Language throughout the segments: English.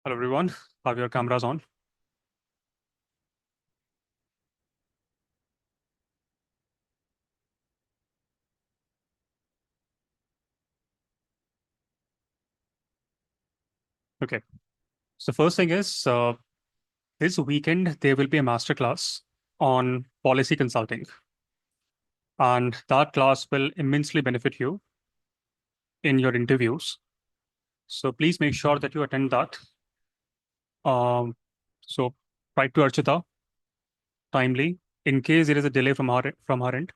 Hello everyone, have your cameras on. Okay, so first thing is this weekend there will be a masterclass on policy consulting, and that class will immensely benefit you in your interviews. So please make sure that you attend that. Um, so write to Archita timely. In case there is a delay from her end,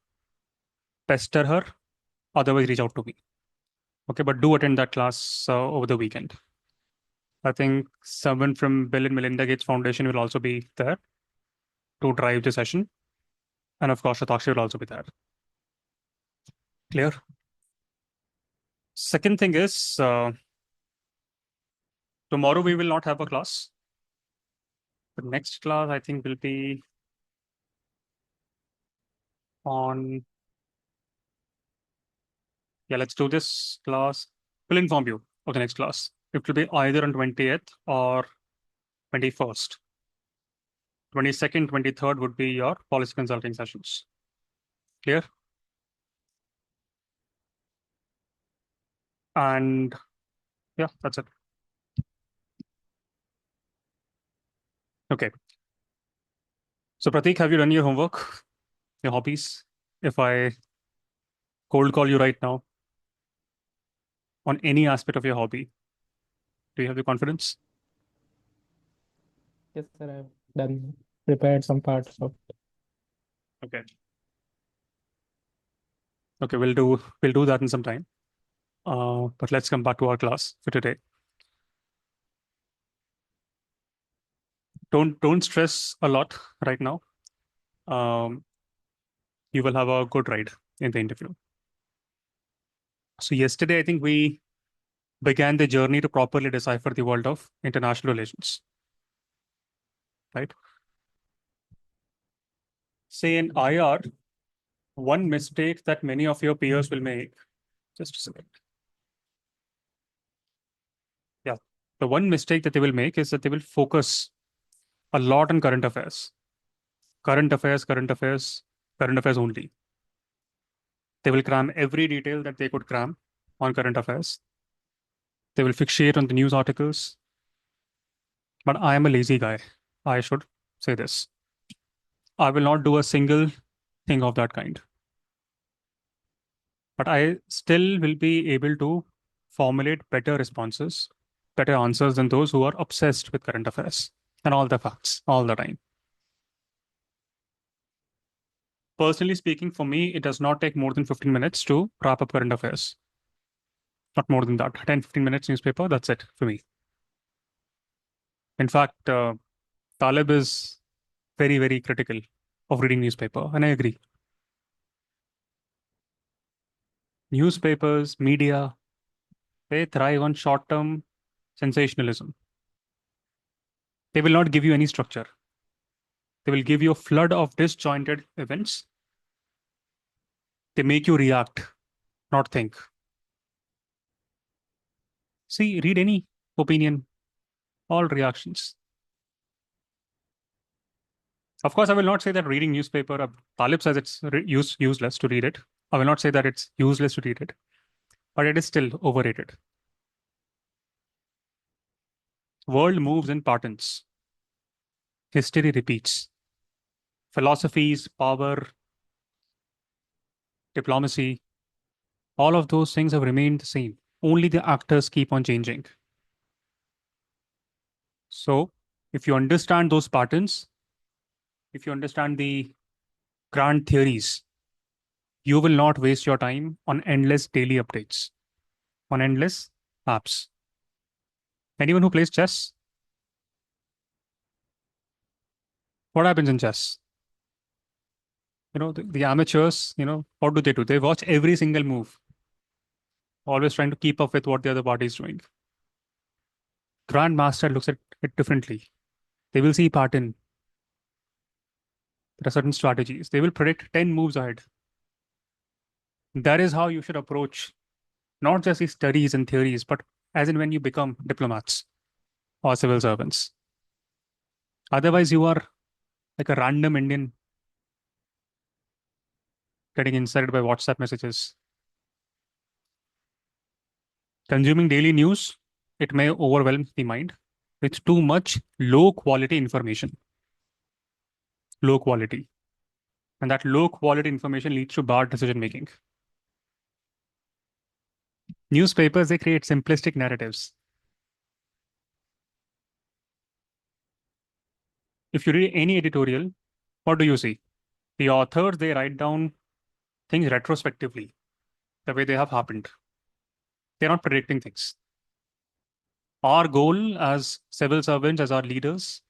pester her. Otherwise, reach out to me. Okay, but do attend that class over the weekend. I think someone from Bill and Melinda Gates Foundation will also be there to drive the session. And of course, Shatakshi will also be there. Clear? Second thing is, tomorrow we will not have a class. The next class, I think, will be on. Yeah, let's do this class. We'll inform you of the next class. It will be either on 20th or 21st. 22nd, 23rd would be your policy consulting sessions. Clear? And yeah, that's it. Okay. So, Pratik, have you done your homework, your hobbies? If I cold call you right now on any aspect of your hobby, do you have the confidence? Yes, sir, I've done prepared some parts of. Okay. Okay, we'll do that in some time. But let's come back to our class for today. Don't stress a lot right now. Um, you will have a good ride in the interview. So yesterday, I think we began the journey to properly decipher the world of international relations. Right? Say in IR, one mistake that many of your peers will make. Just a second. Yeah. The one mistake that they will make is that they will focus a lot on current affairs. Current affairs, current affairs, current affairs only. They will cram every detail that they could cram on current affairs. They will fixate on the news articles. But I am a lazy guy. I should say this. I will not do a single thing of that kind. But I still will be able to formulate better responses, better answers than those who are obsessed with current affairs and all the facts all the time. Personally speaking, for me, it does not take more than 15 minutes to wrap up current affairs. Not more than that. 10, 15 minutes newspaper, that's it for me. In fact, Taleb is very, very critical of reading newspaper, and I agree. Newspapers, media, they thrive on short-term sensationalism. They will not give you any structure. They will give you a flood of disjointed events. They make you react, not think. See, read any opinion, all reactions. Of course, I will not say that reading newspaper, Talib says it's useless to read it. I will not say that it's useless to read it, but it is still overrated. World moves in patterns. History repeats. Philosophies, power, diplomacy, all of those things have remained the same. Only the actors keep on changing. So, if you understand those patterns, if you understand the grand theories, you will not waste your time on endless daily updates, on endless apps. Anyone who plays chess, what happens in chess? The amateurs, what do? They watch every single move, always trying to keep up with what the other party is doing. Grandmaster looks at it differently. They will see pattern. There are certain strategies. They will predict 10 moves ahead. That is how you should approach not just these studies and theories, but as in when you become diplomats. or civil servants. Otherwise, you are like a random Indian getting insulted by WhatsApp messages. Consuming daily news, it may overwhelm the mind with too much low quality information. Low quality. And that low quality information leads to bad decision making. Newspapers, they create simplistic narratives. If you read any editorial, what do you see? The authors, they write down things retrospectively, the way they have happened. They're not predicting things. Our goal as civil servants, as our leaders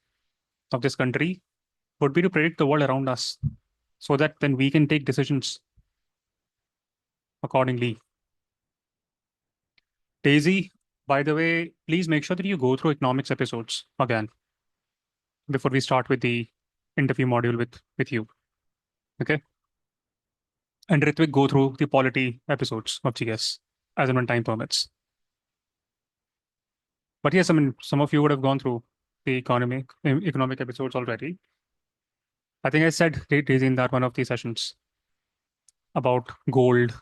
of this country, would be to predict the world around us so that then we can take decisions accordingly. Daisy, by the way, please make sure that you go through economics episodes again before we start with the interview module with you. Okay. And Ritvik, go through the polity episodes of GS as and when time permits. But yes, I mean, some of you would have gone through the economic episodes already. I think I said Daisy in that one of the sessions about gold,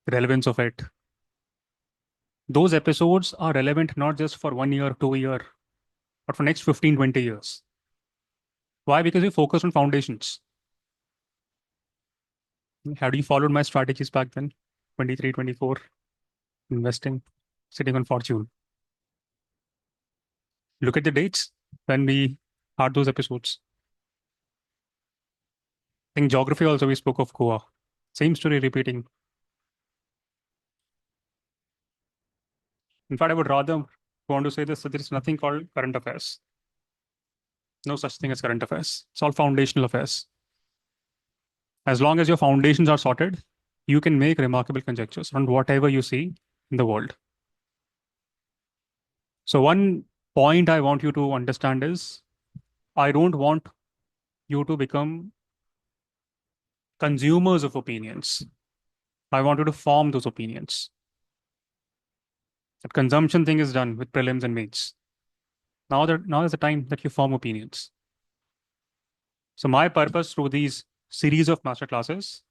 the relevance of it. Those episodes are relevant not just for 1 year, 2 year, but for next 15, 20 years. Why? Because we focus on foundations. Had you followed my strategies back then, 23, 24, investing, sitting on fortune? Look at the dates when we had those episodes. I think geography also we spoke of Goa. Same story repeating. In fact, I would rather want to say this that there is nothing called current affairs. No such thing as current affairs. It's all foundational affairs. As long as your foundations are sorted, you can make remarkable conjectures on whatever you see in the world. So, one point I want you to understand is I don't want you to become consumers of opinions. I want you to form those opinions. That consumption thing is done with prelims and mains. Now is the time that you form opinions. So my purpose through these series of master classes,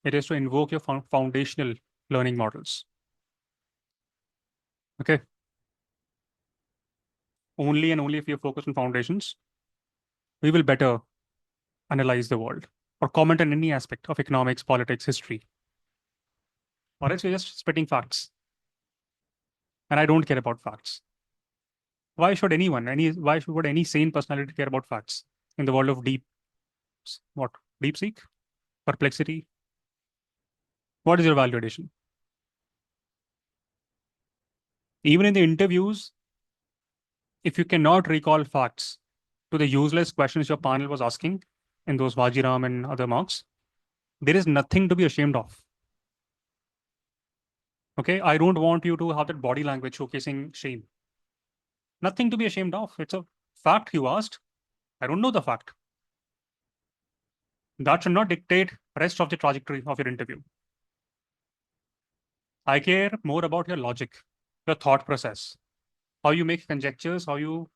it is to invoke your foundational learning models. Okay. Only and only if you focus on foundations, we will better analyze the world or comment on any aspect of economics, politics, history. Or else you're just spitting facts. And I don't care about facts. Why should anyone, would any sane personality care about facts in the world of deep seek, perplexity? What is your value addition? Even in the interviews, if you cannot recall facts to the useless questions your panel was asking in those Vajiram and other mocks, there is nothing to be ashamed of. Okay, I don't want you to have that body language showcasing shame. Nothing to be ashamed of. It's a fact you asked. I don't know the fact. That should not dictate rest of the trajectory of your interview. I care more about your logic, your thought process, how you make conjectures, how you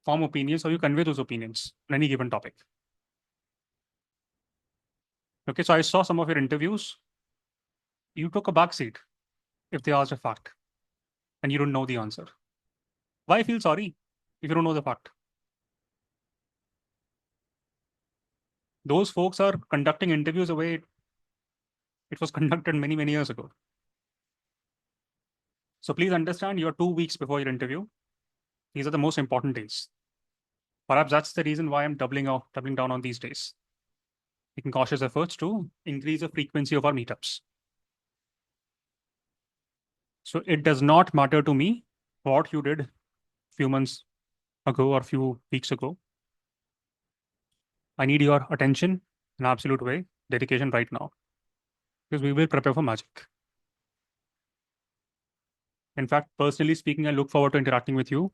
form opinions, how you convey those opinions on any given topic. Okay, so I saw some of your interviews. You took a back seat if they asked a fact and you don't know the answer. Why feel sorry if you don't know the fact? Those folks are conducting interviews the way it was conducted many, many years ago. So please understand you're 2 weeks before your interview. These are the most important days. Perhaps that's the reason why I'm doubling down on these days. Making cautious efforts to increase the frequency of our meetups. So it does not matter to me what you did a few months ago or a few weeks ago. I need your attention in absolute way, dedication right now, because we will prepare for magic. In fact, personally speaking, I look forward to interacting with you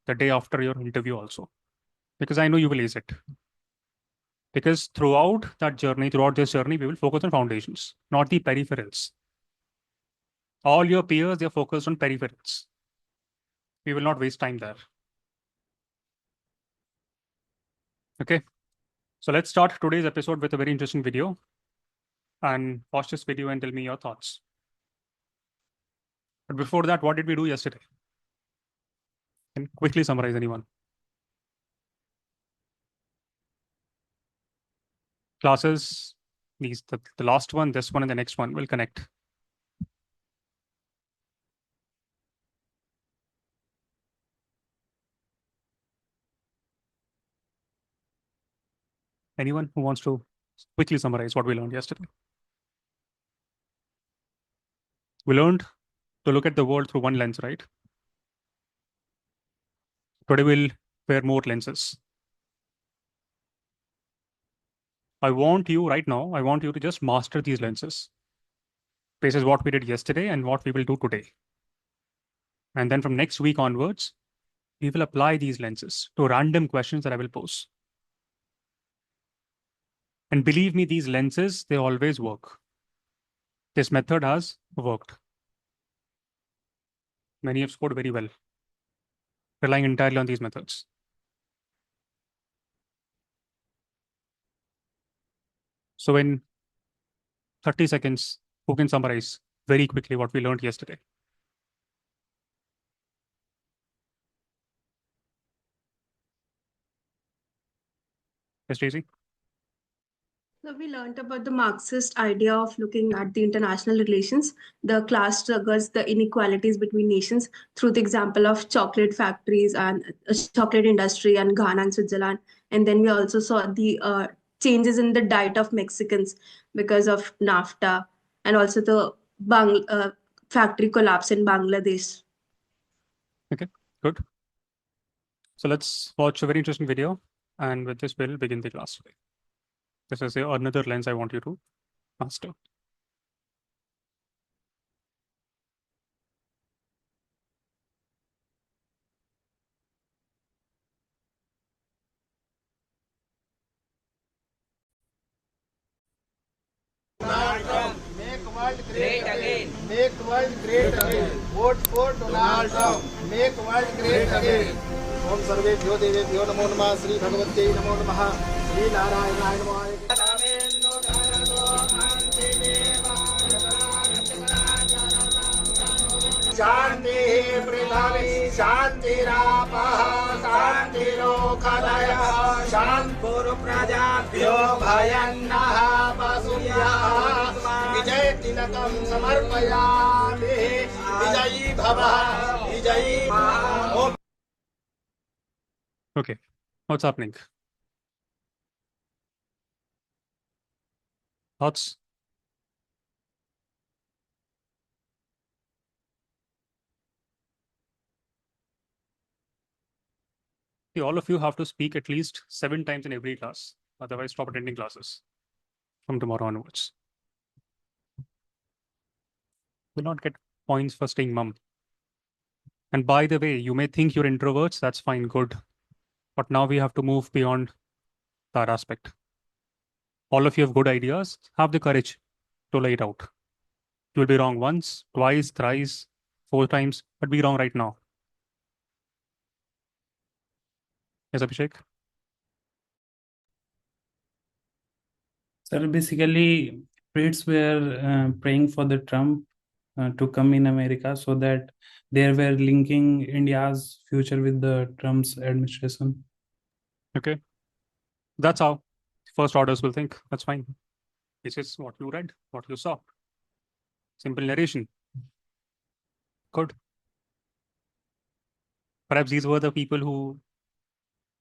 the day after your interview also, because I know you will ace it. Because throughout this journey, we will focus on foundations, not the peripherals. All your peers, they're focused on peripherals. We will not waste time there. Okay, so let's start today's episode with a very interesting video, and watch this video and tell me your thoughts. But before that, what did we do yesterday? Can quickly summarize, anyone? Classes, the last one, this one, and the next one will connect. Anyone who wants to quickly summarize what we learned yesterday? We learned to look at the world through one lens, right? Today we'll wear more lenses. I want you to just master these lenses. This is what we did yesterday and what we will do today. And then from next week onwards, we will apply these lenses to random questions that I will pose. And believe me, these lenses, they always work. This method has worked. Many have scored very well, relying entirely on these methods. So in 30 seconds, who can summarize very quickly what we learned yesterday? Yes, Tracy? So we learned about the Marxist idea of looking at the international relations, the class struggles, the inequalities between nations through the example of chocolate factories and chocolate industry and Ghana and Switzerland. And then we also saw the changes in the diet of Mexicans because of NAFTA and also the factory collapse in Bangladesh. Okay, good. So let's watch a very interesting video. And with this, we'll begin the class today. This is another lens I want you to master. Make world great again. Make world great again. Vote for Donald Trump. Make world great again. ओम सर्वेभ्यो देवेभ्यो नमो नमः श्री भगवते नमो नमः श्री नारायणाय नमः शांति पृथ्वी शांतिरापः शांतिरोखदयः शान्तिर् प्रजाभ्यो भयन्नः पशुभ्यः विजय तिलकं समर्पयामि विजयी भवः विजयी भवः। Okay, what's happening? Thoughts? See, all of you have to speak at least 7 times in every class. Otherwise, stop attending classes from tomorrow onwards. Will not get points for staying mum. And by the way, you may think you're introverts. That's fine, good. But now we have to move beyond that aspect. All of you have good ideas. Have the courage to lay it out. You will be wrong once, twice, thrice, 4 times, but be wrong right now. Yes, Abhishek? Sir, basically, Brits were praying for the Trump to come in America so that they were linking India's future with the Trump's administration. Okay. That's how first orders will think. That's fine. This is what you read, what you saw. Simple narration. Good. Perhaps these were the people who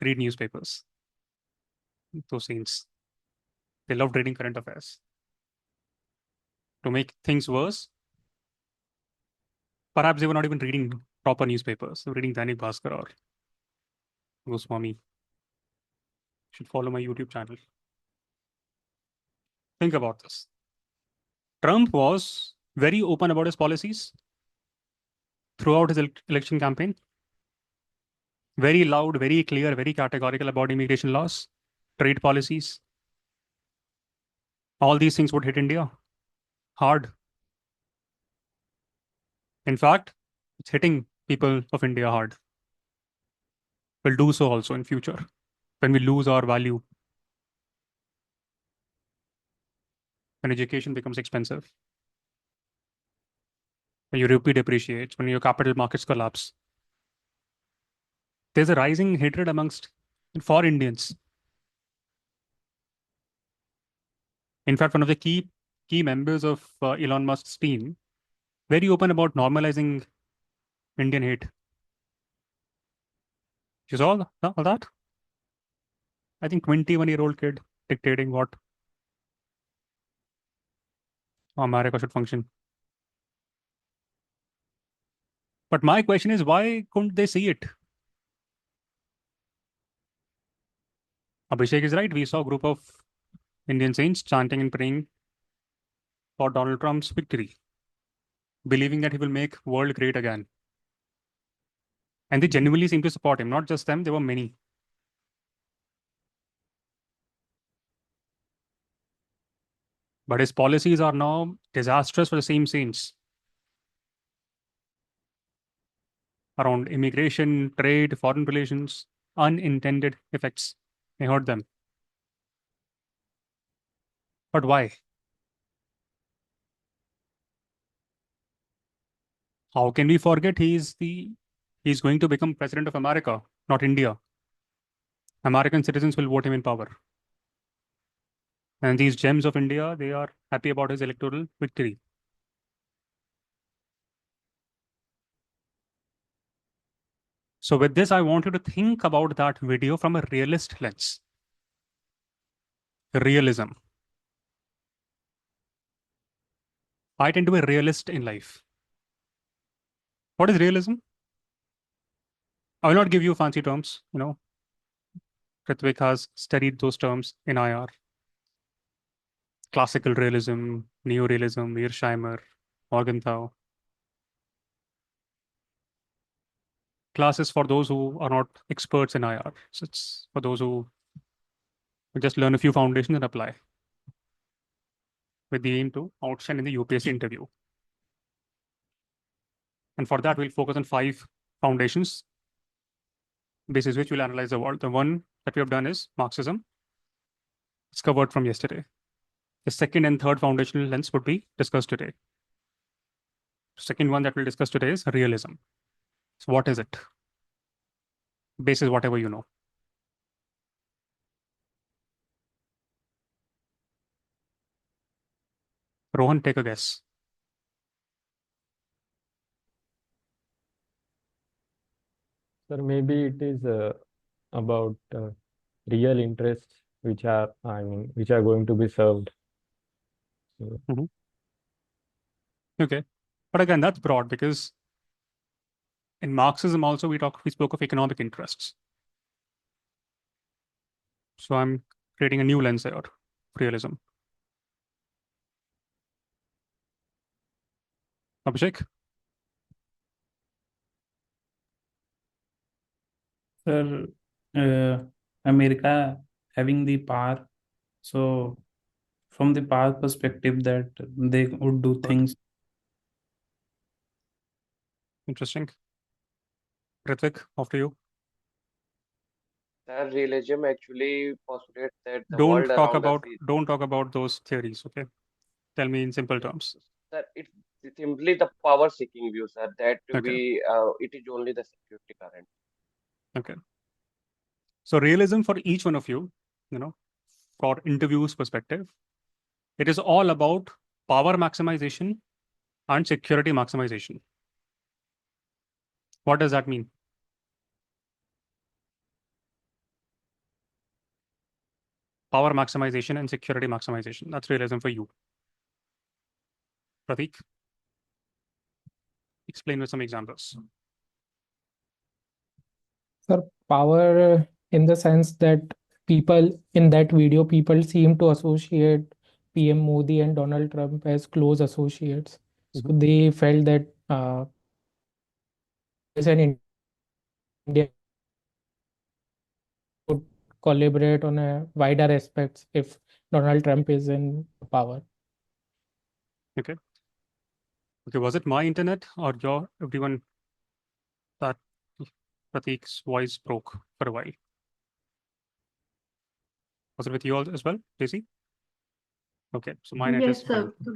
read newspapers. Those saints. They loved reading current affairs. To make things worse, perhaps they were not even reading proper newspapers. They were reading Dainik Bhaskar or Goswami. Should follow my YouTube channel. Think about this. Trump was very open about his policies throughout his election campaign. Very loud, very clear, very categorical about immigration laws, trade policies. All these things would hit India hard. In fact, it's hitting people of India hard. Will do so also in future. when we lose our value, when education becomes expensive, when your rupee depreciates, when your capital markets collapse. There's a rising hatred amongst for Indians. In fact, one of the key members of Elon Musk's team, very open about normalizing Indian hate. You saw all that? I think 21-year-old kid dictating what America should function. But my question is, why couldn't they see it? Abhishek is right. We saw a group of Indian saints chanting and praying for Donald Trump's victory, believing that he will make world great again. And they genuinely seem to support him. Not just them, there were many. But his policies are now disastrous for the same saints around immigration, trade, foreign relations, unintended effects. They hurt them. But why? How can we forget he's going to become president of America, not India. American citizens will vote him in power. And these gems of India, they are happy about his electoral victory. So with this, I want you to think about that video from a realist lens. Realism. I tend to be a realist in life. What is realism? I will not give you fancy terms, Ritvik has studied those terms in IR. Classical realism, neorealism, Mearsheimer, Morgenthau. Classes for those who are not experts in IR. So it's for those who just learn a few foundations and apply with the aim to outshine in the UPSC interview. And for that, we'll focus on 5 foundations, basis which we'll analyze the world. The one that we have done is Marxism. It's covered from yesterday. The second and third foundational lens would be discussed today. Second one that we'll discuss today is realism. So what is it? Basis whatever you know. Rohan, take a guess. Sir, maybe it is about real interests which are going to be served. Okay. But again, that's broad because in Marxism also we spoke of economic interests. So I'm creating a new lens here, realism. Abhishek? Sir, America having the power, so from the power perspective that they would do things. Interesting. Ritvik, after you. That realism actually postulates that the Don't world talk around us about is don't talk about those theories, okay? Tell me in simple terms. that it's simply the power-seeking view, sir. That Okay. it is only the security current. Okay. So realism for each one of you, for interviews perspective, it is all about power maximization and security maximization. What does that mean? Power maximization and security maximization. That's realism for you. Pratik, explain with some examples. Sir, power in the sense that people in that video, people seem to associate PM Modi and Donald Trump as close associates. So they felt that as an India would collaborate on a wider aspects if Donald Trump is in power. Okay. Okay, was it my internet or everyone that Pratik's voice broke for a while? Was it with you all as well, JC? Okay, so my net is Yes, fine. sir.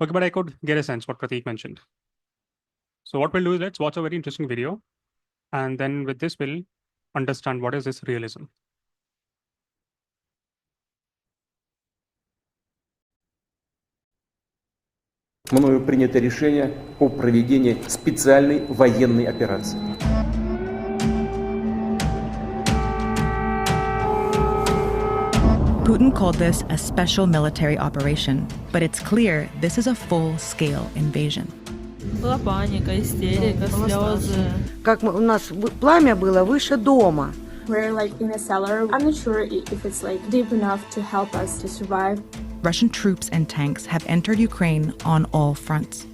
Okay, but I could get a sense what Prateek mentioned. So what we'll do is let's watch a very interesting video, and then with this we'll understand what is this realism. Мною принято решение о проведении специальной военной операции. Putin called this a special military operation, but it's clear this is a full-scale invasion. Была паника, истерика, слезы. Как у нас пламя было выше дома. We're like in a cellar. I'm not sure if it's like deep enough to help us to survive. Russian troops and tanks have entered Ukraine on all fronts.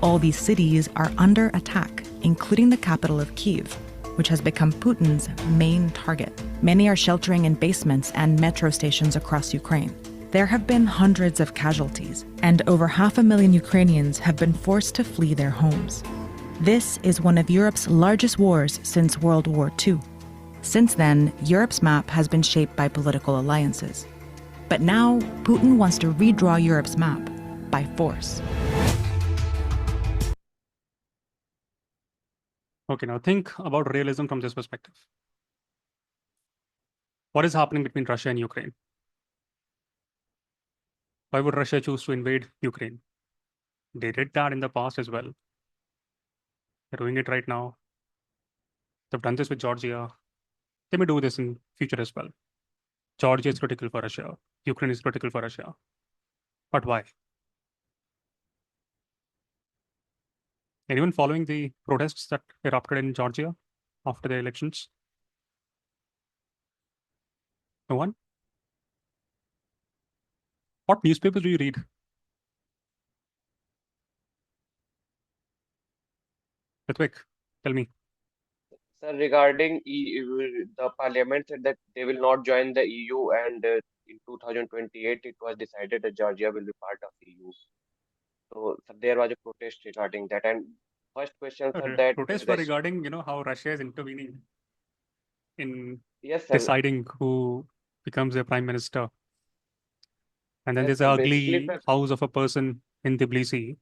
All these cities are under attack, including the capital of Kyiv, which has become Putin's main target. Many are sheltering in basements and metro stations across Ukraine. There have been hundreds of casualties, and over 500,000 Ukrainians have been forced to flee their homes. This is one of Europe's largest wars since World War II. Since then, Europe's map has been shaped by political alliances. But now, Putin wants to redraw Europe's map by force. Okay, now think about realism from this perspective. What is happening between Russia and Ukraine? Why would Russia choose to invade Ukraine? They did that in the past as well. They're doing it right now. They've done this with Georgia. They may do this in future as well. Georgia is critical for Russia. Ukraine is critical for Russia. But why? Anyone following the protests that erupted in Georgia after the elections? No one? What newspapers do you read? Ritvik, tell me. Sir, regarding EU, the parliament said that they will not join the EU, and in 2028 it was decided that Georgia will be part of EU. So there was a protest regarding that. And first question, sir, that protests were regarding, how Russia is intervening in yes, sir. deciding who becomes their prime minister. And then Yes, there's sir. an Basically, ugly sir, house of a person in Tbilisi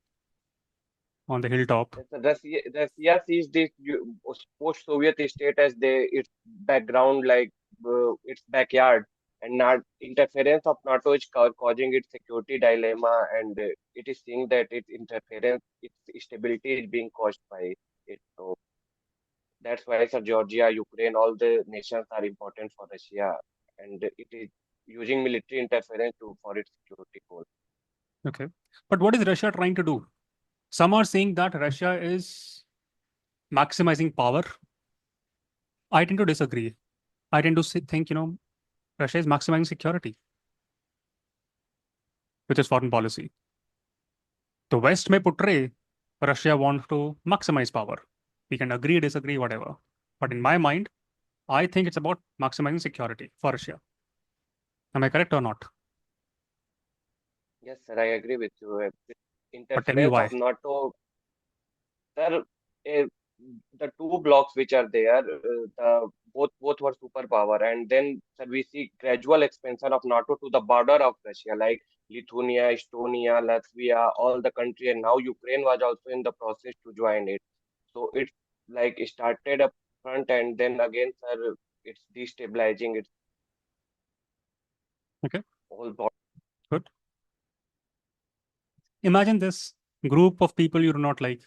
on the hilltop. Russia sees this post-Soviet state as its background, like its backyard, and not interference of NATO is causing its security dilemma, and it is seeing that its interference, its stability is being caused by it. So that's why, sir, Georgia, Ukraine, all the nations are important for Russia, and it is using military interference for its security goals. Okay. But what is Russia trying to do? Some are saying that Russia is maximizing power. I tend to disagree. I tend to think, Russia is maximizing security, which is foreign policy. The West may portray Russia wants to maximize power. We can agree, disagree, whatever. But in my mind, I think it's about maximizing security for Russia. Am I correct or not? Yes, sir, I agree with you. But tell me why. Interference of NATO, sir, the two blocks which are there, both were superpower, and then, sir, we see gradual expansion of NATO to the border of Russia, like Lithuania, Estonia, Latvia, all the country, and now Ukraine was also in the process to join it. So it's like it started up front, and then again, sir, it's destabilizing its whole border. Good. Imagine this group of people you do not like,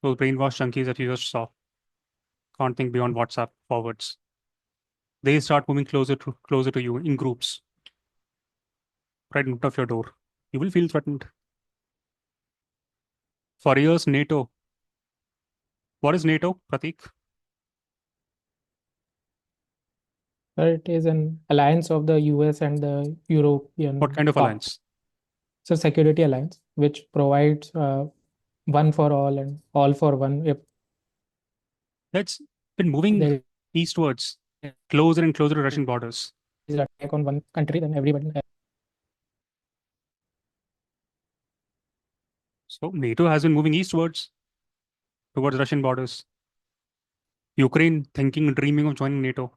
those brainwashed junkies that you just saw, can't think beyond WhatsApp forwards. They start moving closer to you in groups, right in front of your door. You will feel threatened. For years, NATO. What is NATO, Prateek? It is an alliance of the US and the European. What kind of alliance? It's a security alliance which provides one for all and all for one. If That's been moving eastwards, closer and closer to Russian borders. is an attack on one country, then everybody. So NATO has been moving eastwards towards Russian borders. Ukraine thinking, dreaming of joining NATO.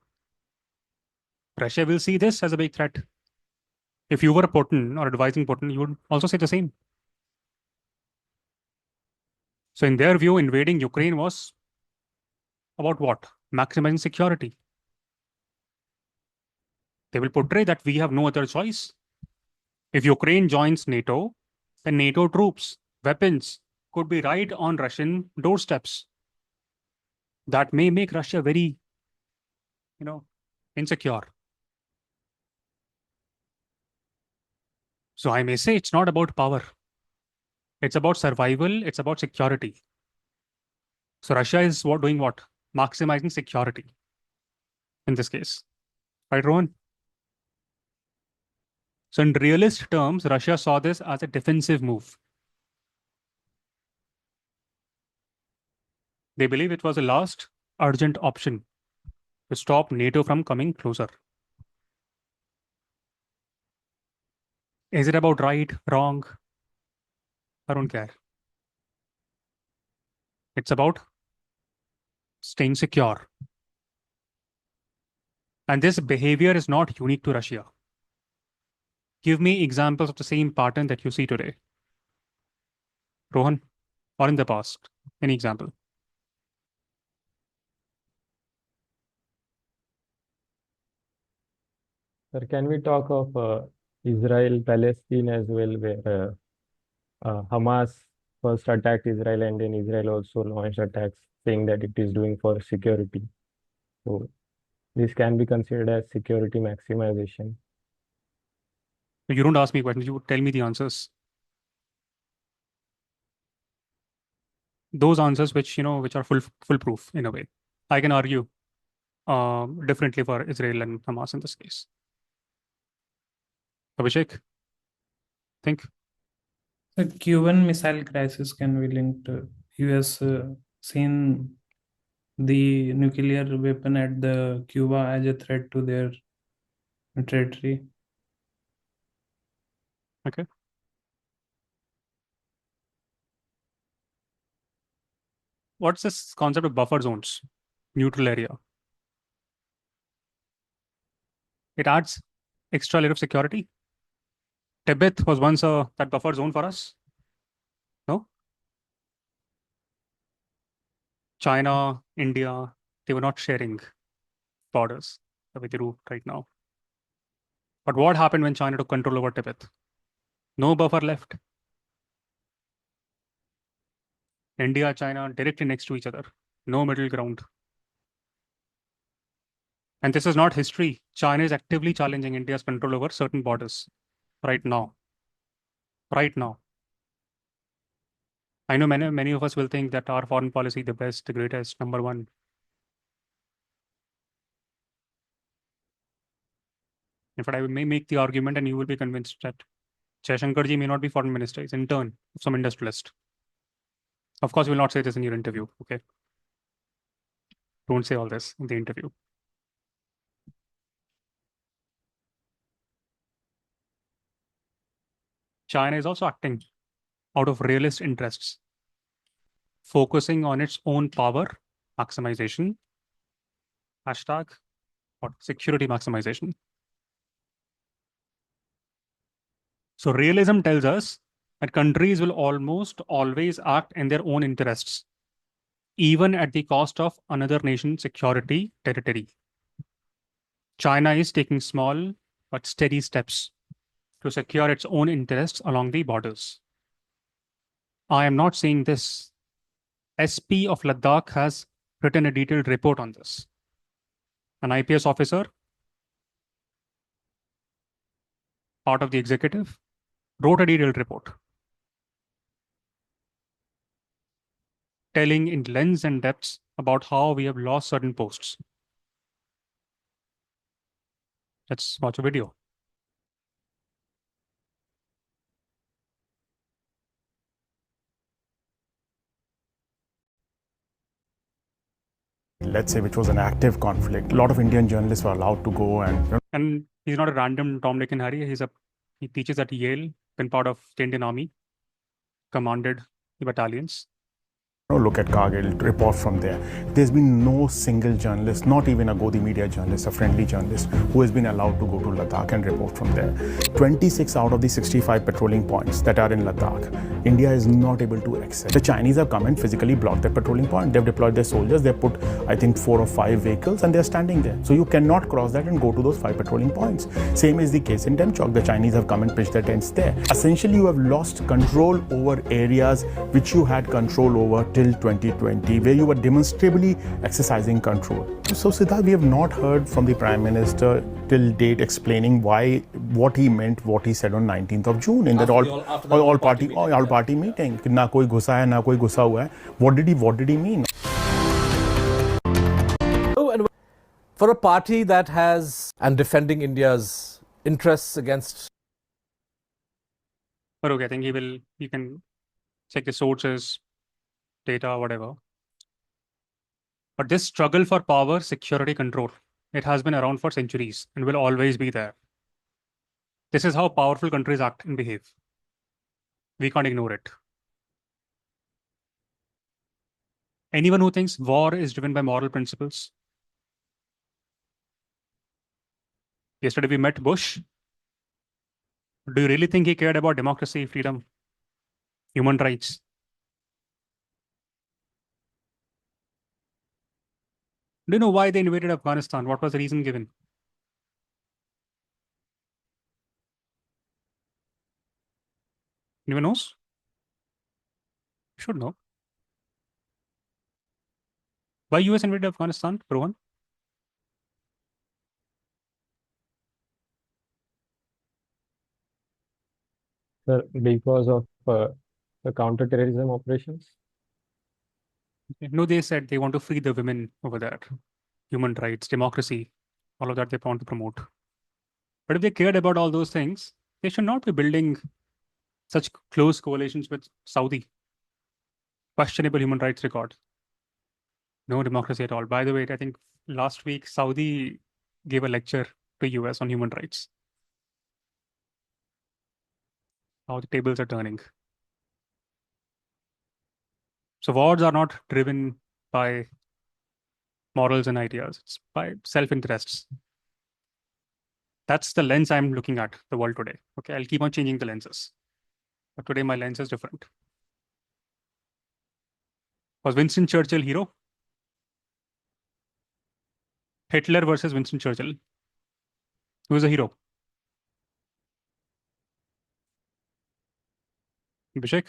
Russia will see this as a big threat. If you were Putin or advising Putin, you would also say the same. So in their view, invading Ukraine was about what? Maximizing security. They will portray that we have no other choice. If Ukraine joins NATO, then NATO troops, weapons could be right on Russian doorsteps. That may make Russia very, insecure. So I may say it's not about power. It's about survival. It's about security. So Russia is doing what? Maximizing security in this case. Right, Rohan? So in realist terms, Russia saw this as a defensive move. They believe it was a last urgent option to stop NATO from coming closer. Is it about right, wrong? I don't care. It's about staying secure. And this behavior is not unique to Russia. Give me examples of the same pattern that you see today. Rohan, or in the past, any example? Sir, can we talk of Israel-Palestine as well, where Hamas first attacked Israel and then Israel also launched attacks saying that it is doing for security. So this can be considered as security maximization. You don't ask me questions, you tell me the answers. Those answers which are foolproof in a way. I can argue differently for Israel and Hamas in this case. Abhishek, think. The Cuban Missile Crisis can be linked to US seen the nuclear weapon at the Cuba as a threat to their territory. Okay. What's this concept of buffer zones, neutral area? It adds extra layer of security. Tibet was once that buffer zone for us. No? China, India, they were not sharing borders the way they do right now. But what happened when China took control over Tibet? No buffer left. India, China, directly next to each other. No middle ground. And this is not history. China is actively challenging India's control over certain borders right now. Right now. I know many of us will think that our foreign policy, the best, the greatest, number one. In fact, I may make the argument and you will be convinced that Jaishankarji may not be foreign minister, he's intern of some industrialist. Of course, you will not say this in your interview, okay? Don't say all this in the interview. China is also acting out of realist interests, focusing on its own power maximization, hashtag, or security maximization. So realism tells us that countries will almost always act in their own interests, even at the cost of another nation's security territory. China is taking small but steady steps to secure its own interests along the borders. I am not saying this. SP of Ladakh has written a detailed report on this. An IPS officer, part of the executive, wrote a detailed report telling in lengths and depths about how we have lost certain posts. Let's watch a video. Let's say, which was an active conflict. A lot of Indian journalists were allowed to go and he's not a random Tom, Dick and Harry. He teaches at Yale, been part of the Indian Army, commanded the battalions. look at Kargil, report from there. There's been no single journalist, not even a Godi Media journalist, a friendly journalist, who has been allowed to go to Ladakh and report from there. 26 out of the 65 patrolling points that are in Ladakh, India is not able to access. The Chinese have come and physically blocked that patrolling point. They've deployed their soldiers, they've put, I think, 4 or 5 vehicles, and they're standing there. So you cannot cross that and go to those 5 patrolling points. Same is the case in Demchok. The Chinese have come and pitched their tents there. Essentially, you have lost control over areas which you had control over till 2020, where you were demonstrably exercising control. So Siddharth, we have not heard from the Prime Minister till date explaining what he meant, what he said on 19th of June in that all party meeting. Na koi ghusa hai, na koi ghusa hua hai. What did he mean? Oh, and for a party that has and defending India's interests against. But okay, I think you can check the sources, data, whatever. But this struggle for power, security, control, it has been around for centuries and will always be there. This is how powerful countries act and behave. We can't ignore it. Anyone who thinks war is driven by moral principles. Yesterday we met Bush. Do you really think he cared about democracy, freedom, human rights? Do you know why they invaded Afghanistan? What was the reason given? Anyone knows? Should know. Why US invaded Afghanistan, Rohan? Sir, because of the counter-terrorism operations? No, they said they want to free the women over there. Human rights, democracy, all of that they want to promote. But if they cared about all those things, they should not be building such close coalitions with Saudi. Questionable human rights record. No democracy at all. By the way, I think last week Saudi gave a lecture to US on human rights. How the tables are turning. So wars are not driven by morals and ideas. It's by self-interests. That's the lens I'm looking at the world today. Okay, I'll keep on changing the lenses. But today my lens is different. Was Winston Churchill hero? Hitler versus Winston Churchill. Who is a hero? Abhishek?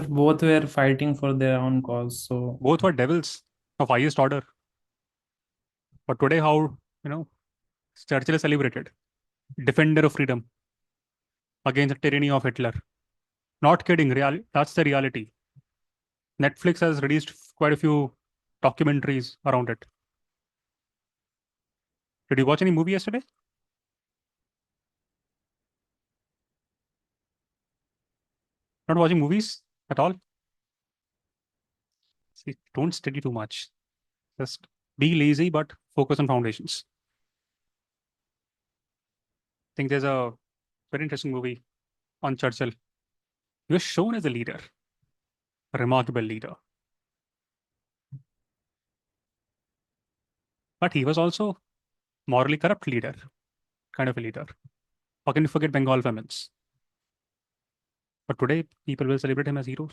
Both were fighting for their own cause. So both were devils of highest order. But today, how, Churchill is celebrated. Defender of freedom against the tyranny of Hitler. Not kidding, that's the reality. Netflix has released quite a few documentaries around it. Did you watch any movie yesterday? Not watching movies at all? See, don't study too much. Just be lazy, but focus on foundations. I think there's a very interesting movie on Churchill. He was shown as a leader, a remarkable leader. But he was also morally corrupt leader, kind of a leader. How can you forget Bengal famines? But today, people will celebrate him as heroes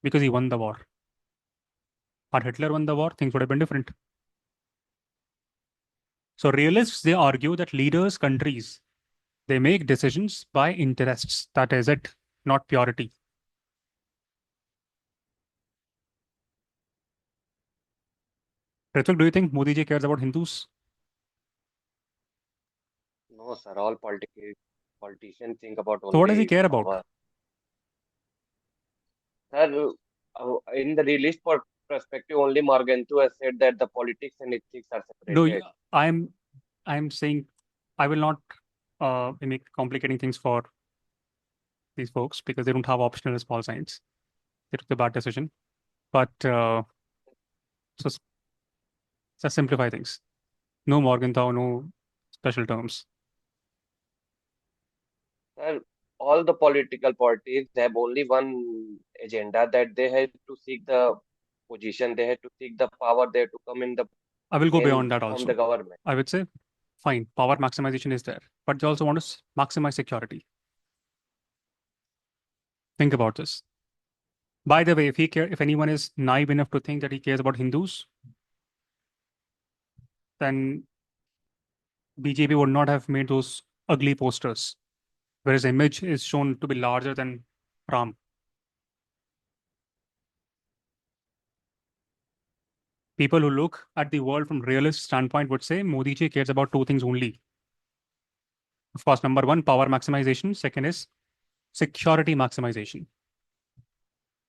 because he won the war. Had Hitler won the war, things would have been different. So realists, they argue that leaders, countries, they make decisions by interests. That is it, not purity. Ritvik, do you think Modi ji cares about Hindus? No, sir. All politicians think about only. So what does he care about? Power. Sir, in the realist perspective, only Morgenthau has said that the politics and ethics are separated. No, I'm saying I will not make complicating things for these folks because they don't have optional as Paul science. They took the bad decision. But just simplify things. No Morgenthau, no special terms. Sir, all the political parties have only one agenda, that they have to seek the position, they have to seek the power, they have to come in the I will go in beyond that from the also. government. I would say, fine, power maximization is there, but they also want to maximize security. Think about this. By the way, if anyone is naive enough to think that he cares about Hindus, then BJP would not have made those ugly posters, where his image is shown to be larger than Ram. People who look at the world from realist standpoint would say Modi ji cares about two things only. Of course, number one, power maximization. Second is security maximization.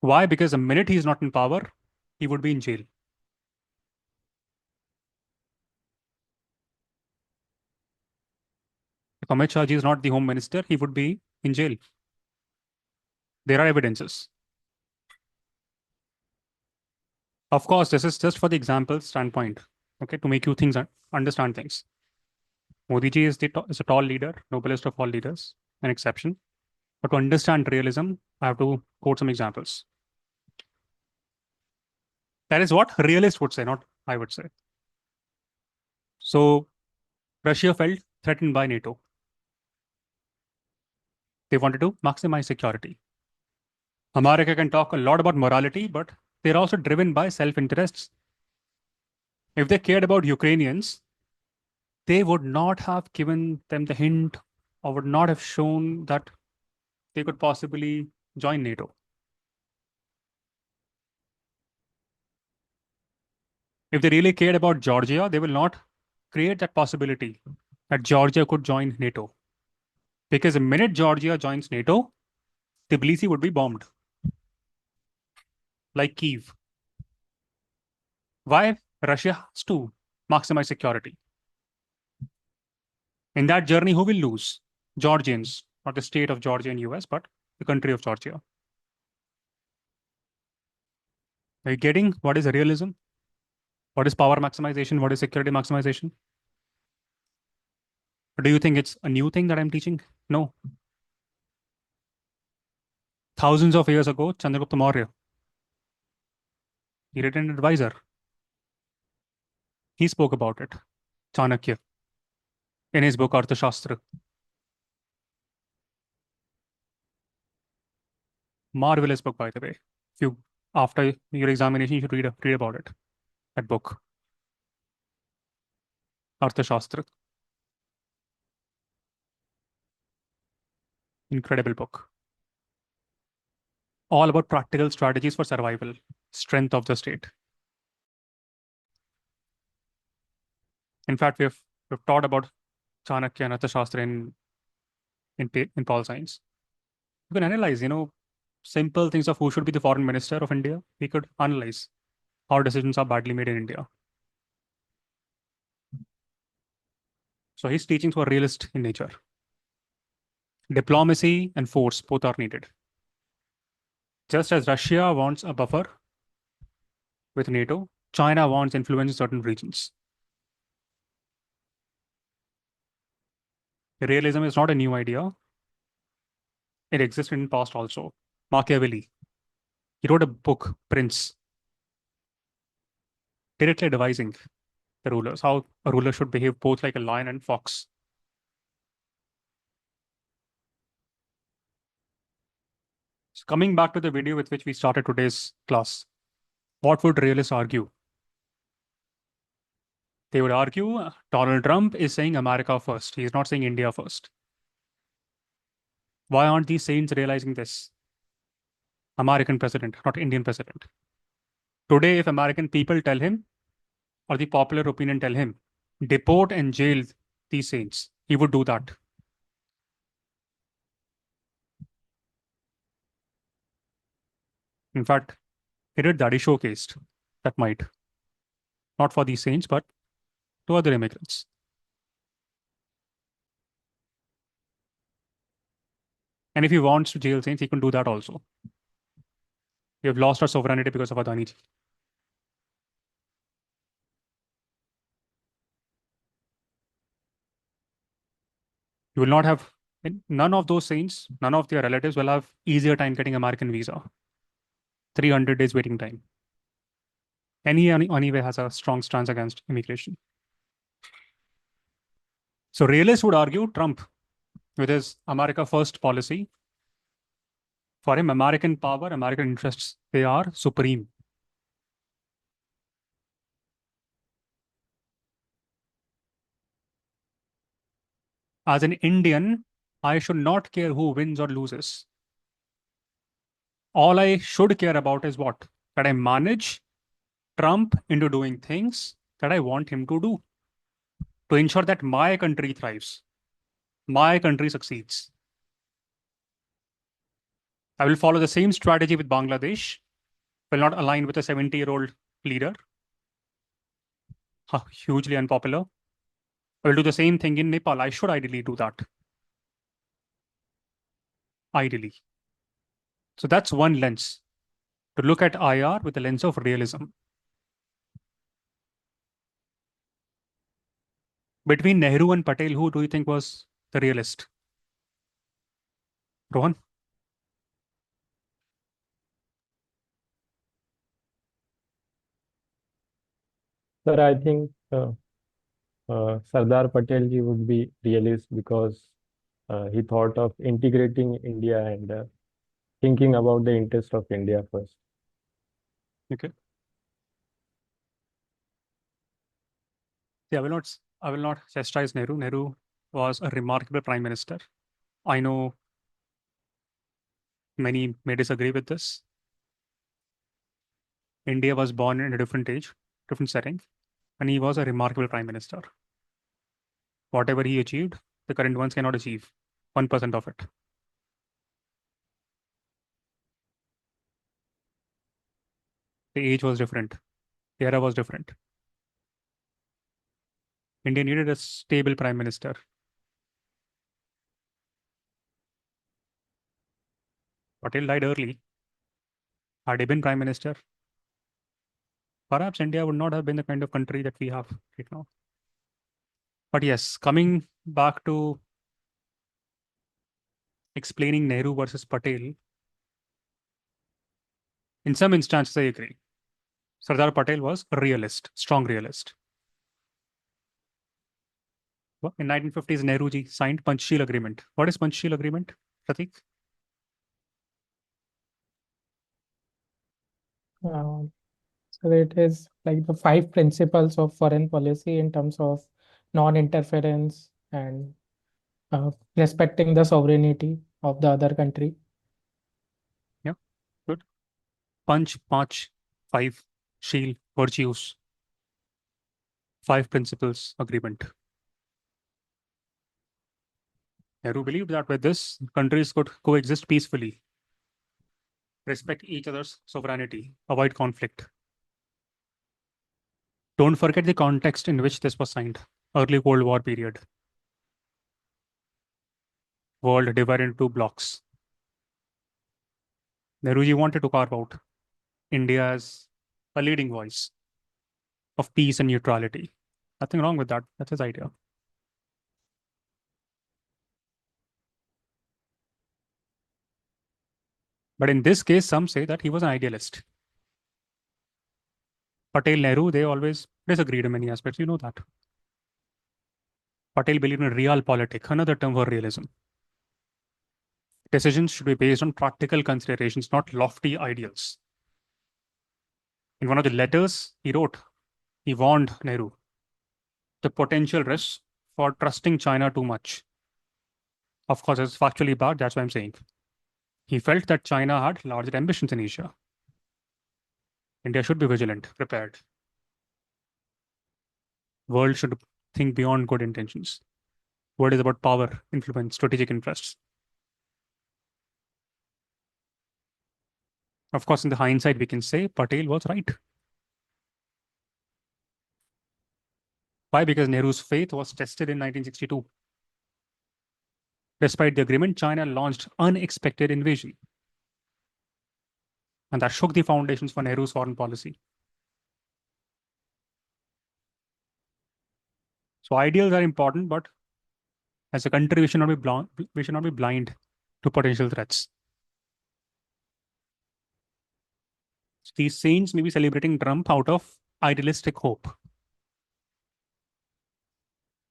Why? Because the minute he's not in power, he would be in jail. If Amit Shah ji is not the home minister, he would be in jail. There are evidences. Of course, this is just for the example standpoint, okay, to make you things understand things. Modi ji is a tall leader, noblest of all leaders, an exception. But to understand realism, I have to quote some examples. That is what realists would say, not I would say. So, Russia felt threatened by NATO. They wanted to maximize security. America can talk a lot about morality, but they're also driven by self-interests. If they cared about Ukrainians, they would not have given them the hint or would not have shown that they could possibly join NATO. If they really cared about Georgia, they will not create that possibility that Georgia could join NATO. Because the minute Georgia joins NATO, Tbilisi would be bombed. Like Kiev. Why? Russia has to maximize security. In that journey, who will lose? Georgians, not the state of Georgia in US, but the country of Georgia. Are you getting what is realism? What is power maximization? What is security maximization? Or do you think it's a new thing that I'm teaching? No. Thousands of years ago, Chandragupta Maurya, he wrote an advisor. He spoke about it, Chanakya, in his book Arthashastra. Marvelous book, by the way. If you, after your examination, you should read about it. That book, Arthashastra. Incredible book. All about practical strategies for survival, strength of the state. In fact, we've taught about Chanakya and Arthashastra in Pol Science. You can analyze, simple things of who should be the foreign minister of India. We could analyze how decisions are badly made in India. So his teachings were realist in nature. Diplomacy and force both are needed. Just as Russia wants a buffer with NATO, China wants influence in certain regions. Realism is not a new idea. It existed in the past also. Machiavelli, he wrote a book, Prince, directly advising the rulers, how a ruler should behave both like a lion and fox. So coming back to the video with which we started today's class, what would realists argue? They would argue Donald Trump is saying America first. He is not saying India first. Why aren't these saints realizing this? American president, not Indian president. Today, if American people tell him, or the popular opinion tell him, deport and jail these saints, he would do that. In fact, he did that. He showcased that might. Not for these saints, but to other immigrants. And if he wants to jail saints, he can do that also. We have lost our sovereignty because of Adani ji. You will not have And none of those saints, none of their relatives will have easier time getting American visa. 300 days waiting time. Anyway has a strong stance against immigration. So realists would argue Trump, with his America First policy, for him, American power, American interests, they are supreme. As an Indian, I should not care who wins or loses. All I should care about is what? That I manage Trump into doing things that I want him to do to ensure that my country thrives, my country succeeds. I will follow the same strategy with Bangladesh, will not align with a 70-year-old leader, hugely unpopular. I will do the same thing in Nepal. I should ideally do that. Ideally. So that's one lens, to look at IR with the lens of realism. Between Nehru and Patel, who do you think was the realist? Rohan? Sir, I think Sardar Patel ji would be realist because he thought of integrating India and thinking about the interest of India first. Okay. Yeah, I will not chastise Nehru. Nehru was a remarkable prime minister. I know many may disagree with this. India was born in a different age, different setting, and he was a remarkable prime minister. Whatever he achieved, the current ones cannot achieve 1% of it. The age was different. The era was different. India needed a stable prime minister. Patel died early. Had he been prime minister, perhaps India would not have been the kind of country that we have right now. But yes, coming back to explaining Nehru versus Patel, in some instances, I agree. Sardar Patel was a realist, strong realist. In 1950s, Nehruji signed Panchsheel Agreement. What is Panchsheel Agreement, Pratik? So it is like the 5 principles of foreign policy in terms of non-interference and respecting the sovereignty of the other country. Yeah, good. Panch, 5, Sheel, virtues, 5 principles agreement. Nehru believed that with this, countries could coexist peacefully, respect each other's sovereignty, avoid conflict. Don't forget the context in which this was signed, early Cold War period. World divided into 2 blocks. Nehruji wanted to carve out India as a leading voice of peace and neutrality. Nothing wrong with that. That's his idea. But in this case, some say that he was an idealist. Patel, Nehru, they always disagreed in many aspects. You know that. Patel believed in realpolitik, another term for realism. Decisions should be based on practical considerations, not lofty ideals. In one of the letters he wrote, he warned Nehru the potential risks for trusting China too much. Of course, it's factually bad, that's what I'm saying. He felt that China had larger ambitions in Asia. India should be vigilant, prepared. World should think beyond good intentions. World is about power, influence, strategic interests. Of course, in the hindsight, we can say Patel was right. Why? Because Nehru's faith was tested in 1962. Despite the agreement, China launched unexpected invasion. And that shook the foundations for Nehru's foreign policy. So ideals are important, but As a country, we should not be blind to potential threats. These saints may be celebrating Trump out of idealistic hope.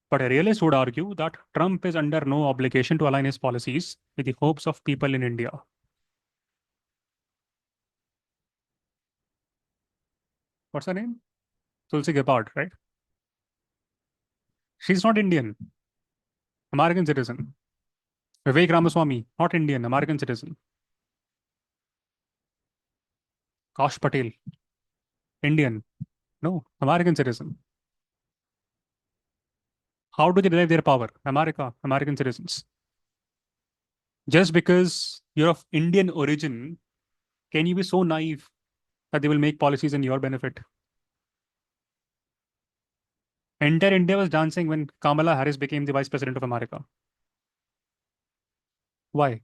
But a realist would argue that Trump is under no obligation to align his policies with the hopes of people in India. What's her name? Tulsi Gabbard, right? She's not Indian, American citizen. Vivek Ramaswamy, not Indian, American citizen. Kash Patel, Indian, no, American citizen. How do they derive their power? America, American citizens. Just because you're of Indian origin, can you be so naive that they will make policies in your benefit? Entire India was dancing when Kamala Harris became the Vice President of America. Why?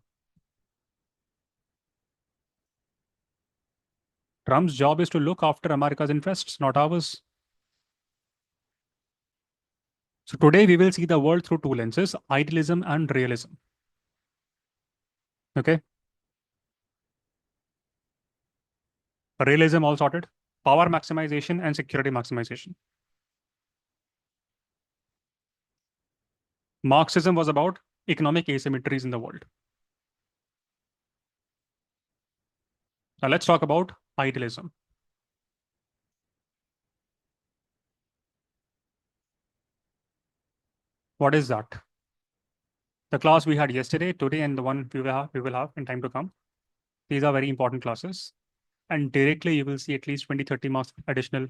Trump's job is to look after America's interests, not ours. So today we will see the world through two lenses, idealism and realism. Okay. Realism all sorted, power maximization and security maximization. Marxism was about economic asymmetries in the world. Now let's talk about idealism. What is that? The class we had yesterday, today, and the one we will have in time to come. These are very important classes. And directly you will see at least 20-30 marks additional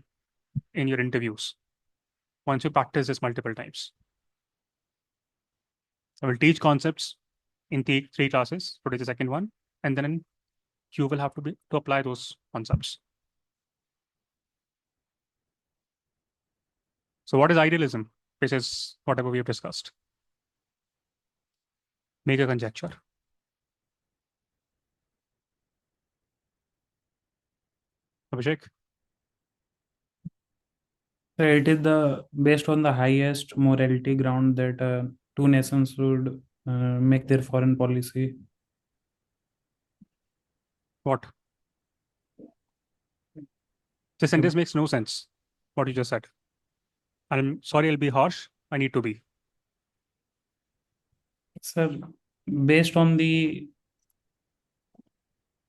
in your interviews once you practice this multiple times. I will teach concepts in three classes. Today is the second one, and then you will have to apply those concepts. So what is idealism? Which is whatever we have discussed. Make a conjecture. Abhishek? So it is based on the highest morality ground that two nations should make their foreign policy. What? This sentence makes no sense. What you just said. I'm sorry, I'll be harsh. I need to be. Sir, based on the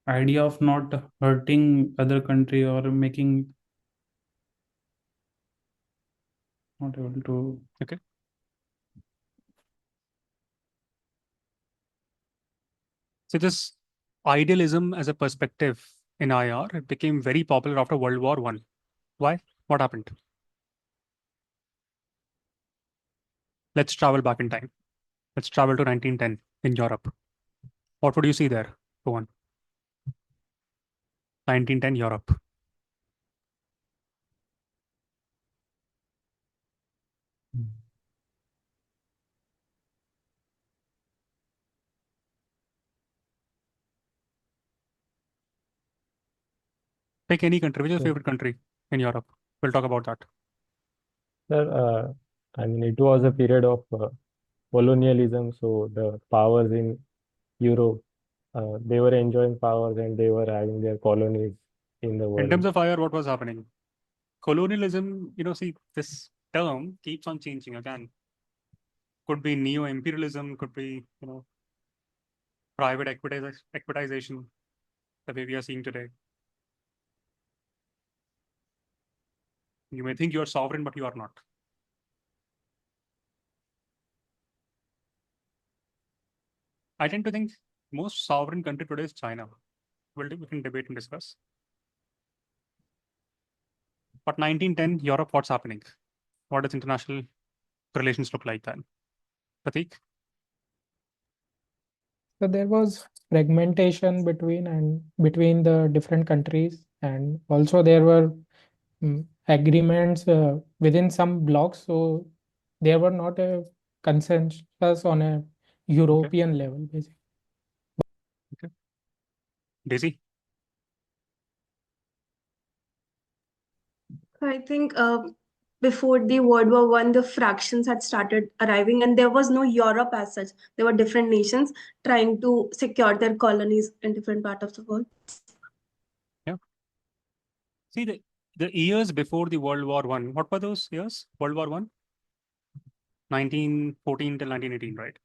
idea of not hurting other country or making not able to. Okay. So this idealism as a perspective in IR, it became very popular after World War I. Why? What happened? Let's travel back in time. Let's travel to 1910 in Europe. What would you see there, Bhuvan? 1910 Europe. Pick any country. Which is your favorite country in Europe? We'll talk about that. Sir, I mean, it was a period of colonialism, so the powers in Europe, they were enjoying powers and they were having their colonies in the world. In terms of IR, what was happening? Colonialism, see, this term keeps on changing again. Could be neo-imperialism, could be, private equitization, the way we are seeing today. You may think you are sovereign, but you are not. I tend to think most sovereign country today is China. We can debate and discuss. But 1910, Europe, what's happening? What does international relations look like then? Prateek? So there was fragmentation between the different countries, and also there were agreements within some blocks. So there were not a consensus on a European level, basically. Okay. Daisy? I think before the World War One, the fractions had started arriving, and there was no Europe as such. There were different nations trying to secure their colonies in different parts of the world. Yeah. See, the years before the World War One, what were those years? World War One? 1914 till 1918, right?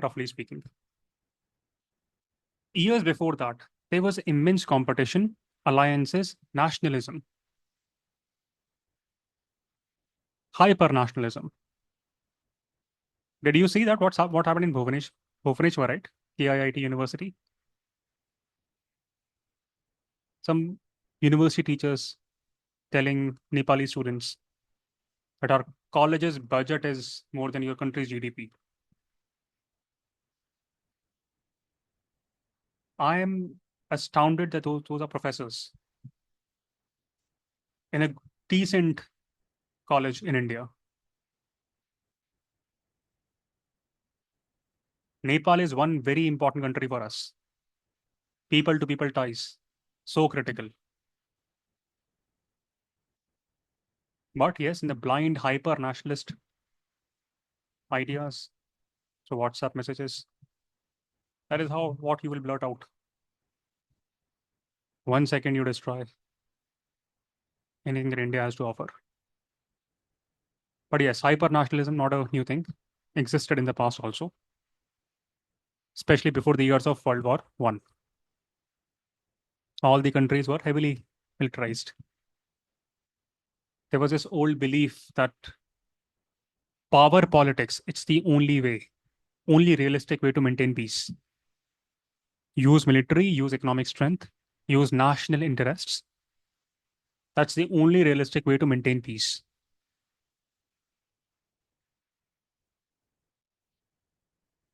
Roughly speaking. Years before that, there was immense competition, alliances, nationalism, hyper-nationalism. Did you see that? What happened in Bhubaneswar, right? KIIT University. Some university teachers telling Nepali students that our college's budget is more than your country's GDP. I am astounded that those are professors in a decent college in India. Nepal is one very important country for us. People to people ties, so critical. But yes, in the blind hyper nationalist ideas, so WhatsApp messages, that is what you will blurt out. 1 second you destroy anything that India has to offer. But yes, hyper nationalism, not a new thing, existed in the past also, especially before the years of World War I. All the countries were heavily militarized. There was this old belief that power politics, it's the only way, only realistic way to maintain peace. Use military, use economic strength, use national interests. That's the only realistic way to maintain peace.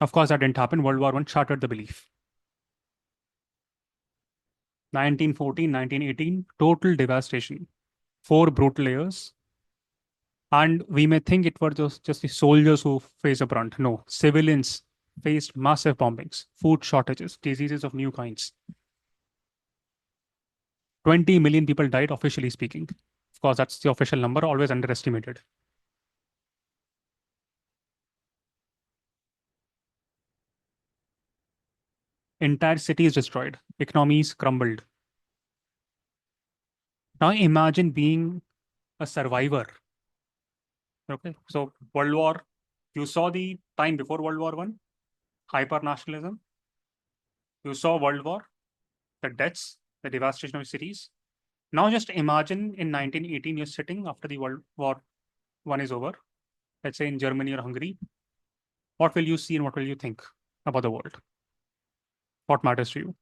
Of course, that didn't happen. World War I shattered the belief. 1914, 1918, total devastation. 4 brutal years. And we may think it were just the soldiers who faced a brunt. No, civilians faced massive bombings, food shortages, diseases of new kinds. 20 million people died, officially speaking. Of course, that's the official number, always underestimated. Entire cities destroyed, economies crumbled. Now imagine being a survivor. Okay, so World War, you saw the time before World War I, hyper-nationalism. You saw World War, the deaths, the devastation of cities. Now just imagine in 1918, you're sitting after the World War I is over, let's say in Germany or Hungary. What will you see and what will you think about the world? What matters to you?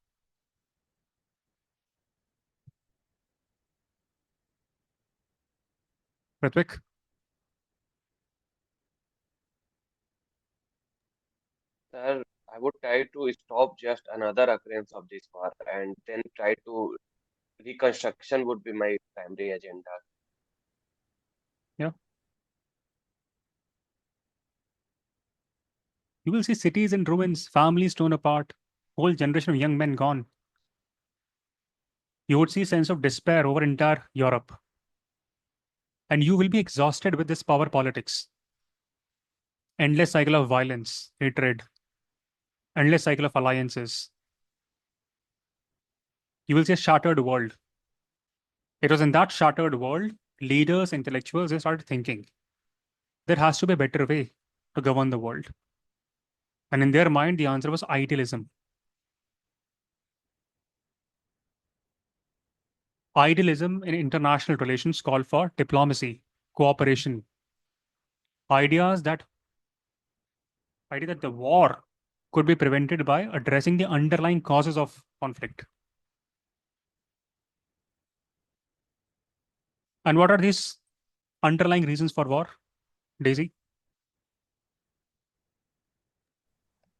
Ritvik? Sir, I would try to stop just another occurrence of this war and then try to reconstruction would be my primary agenda. Yeah. You will see cities in ruins, families torn apart, whole generation of young men gone. You would see a sense of despair over entire Europe. And you will be exhausted with this power politics. Endless cycle of violence, hatred, endless cycle of alliances. You will see a shattered world. It was in that shattered world, leaders, intellectuals, they started thinking there has to be a better way to govern the world. And in their mind, the answer was idealism. Idealism in international relations called for diplomacy, cooperation. Idea that the war could be prevented by addressing the underlying causes of conflict. And what are these underlying reasons for war, Daisy?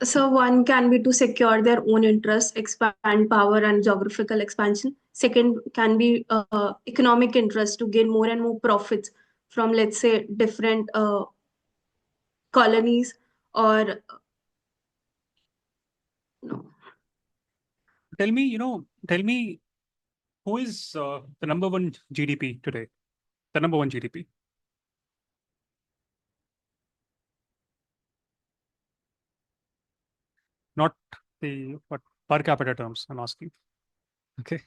So one can be to secure their own interests, expand power and geographical expansion. Second can be economic interest to gain more and more profits from, let's say, different colonies or no. Tell me who is the number one GDP today? The number one GDP. not the what per capita terms I'm asking. Okay.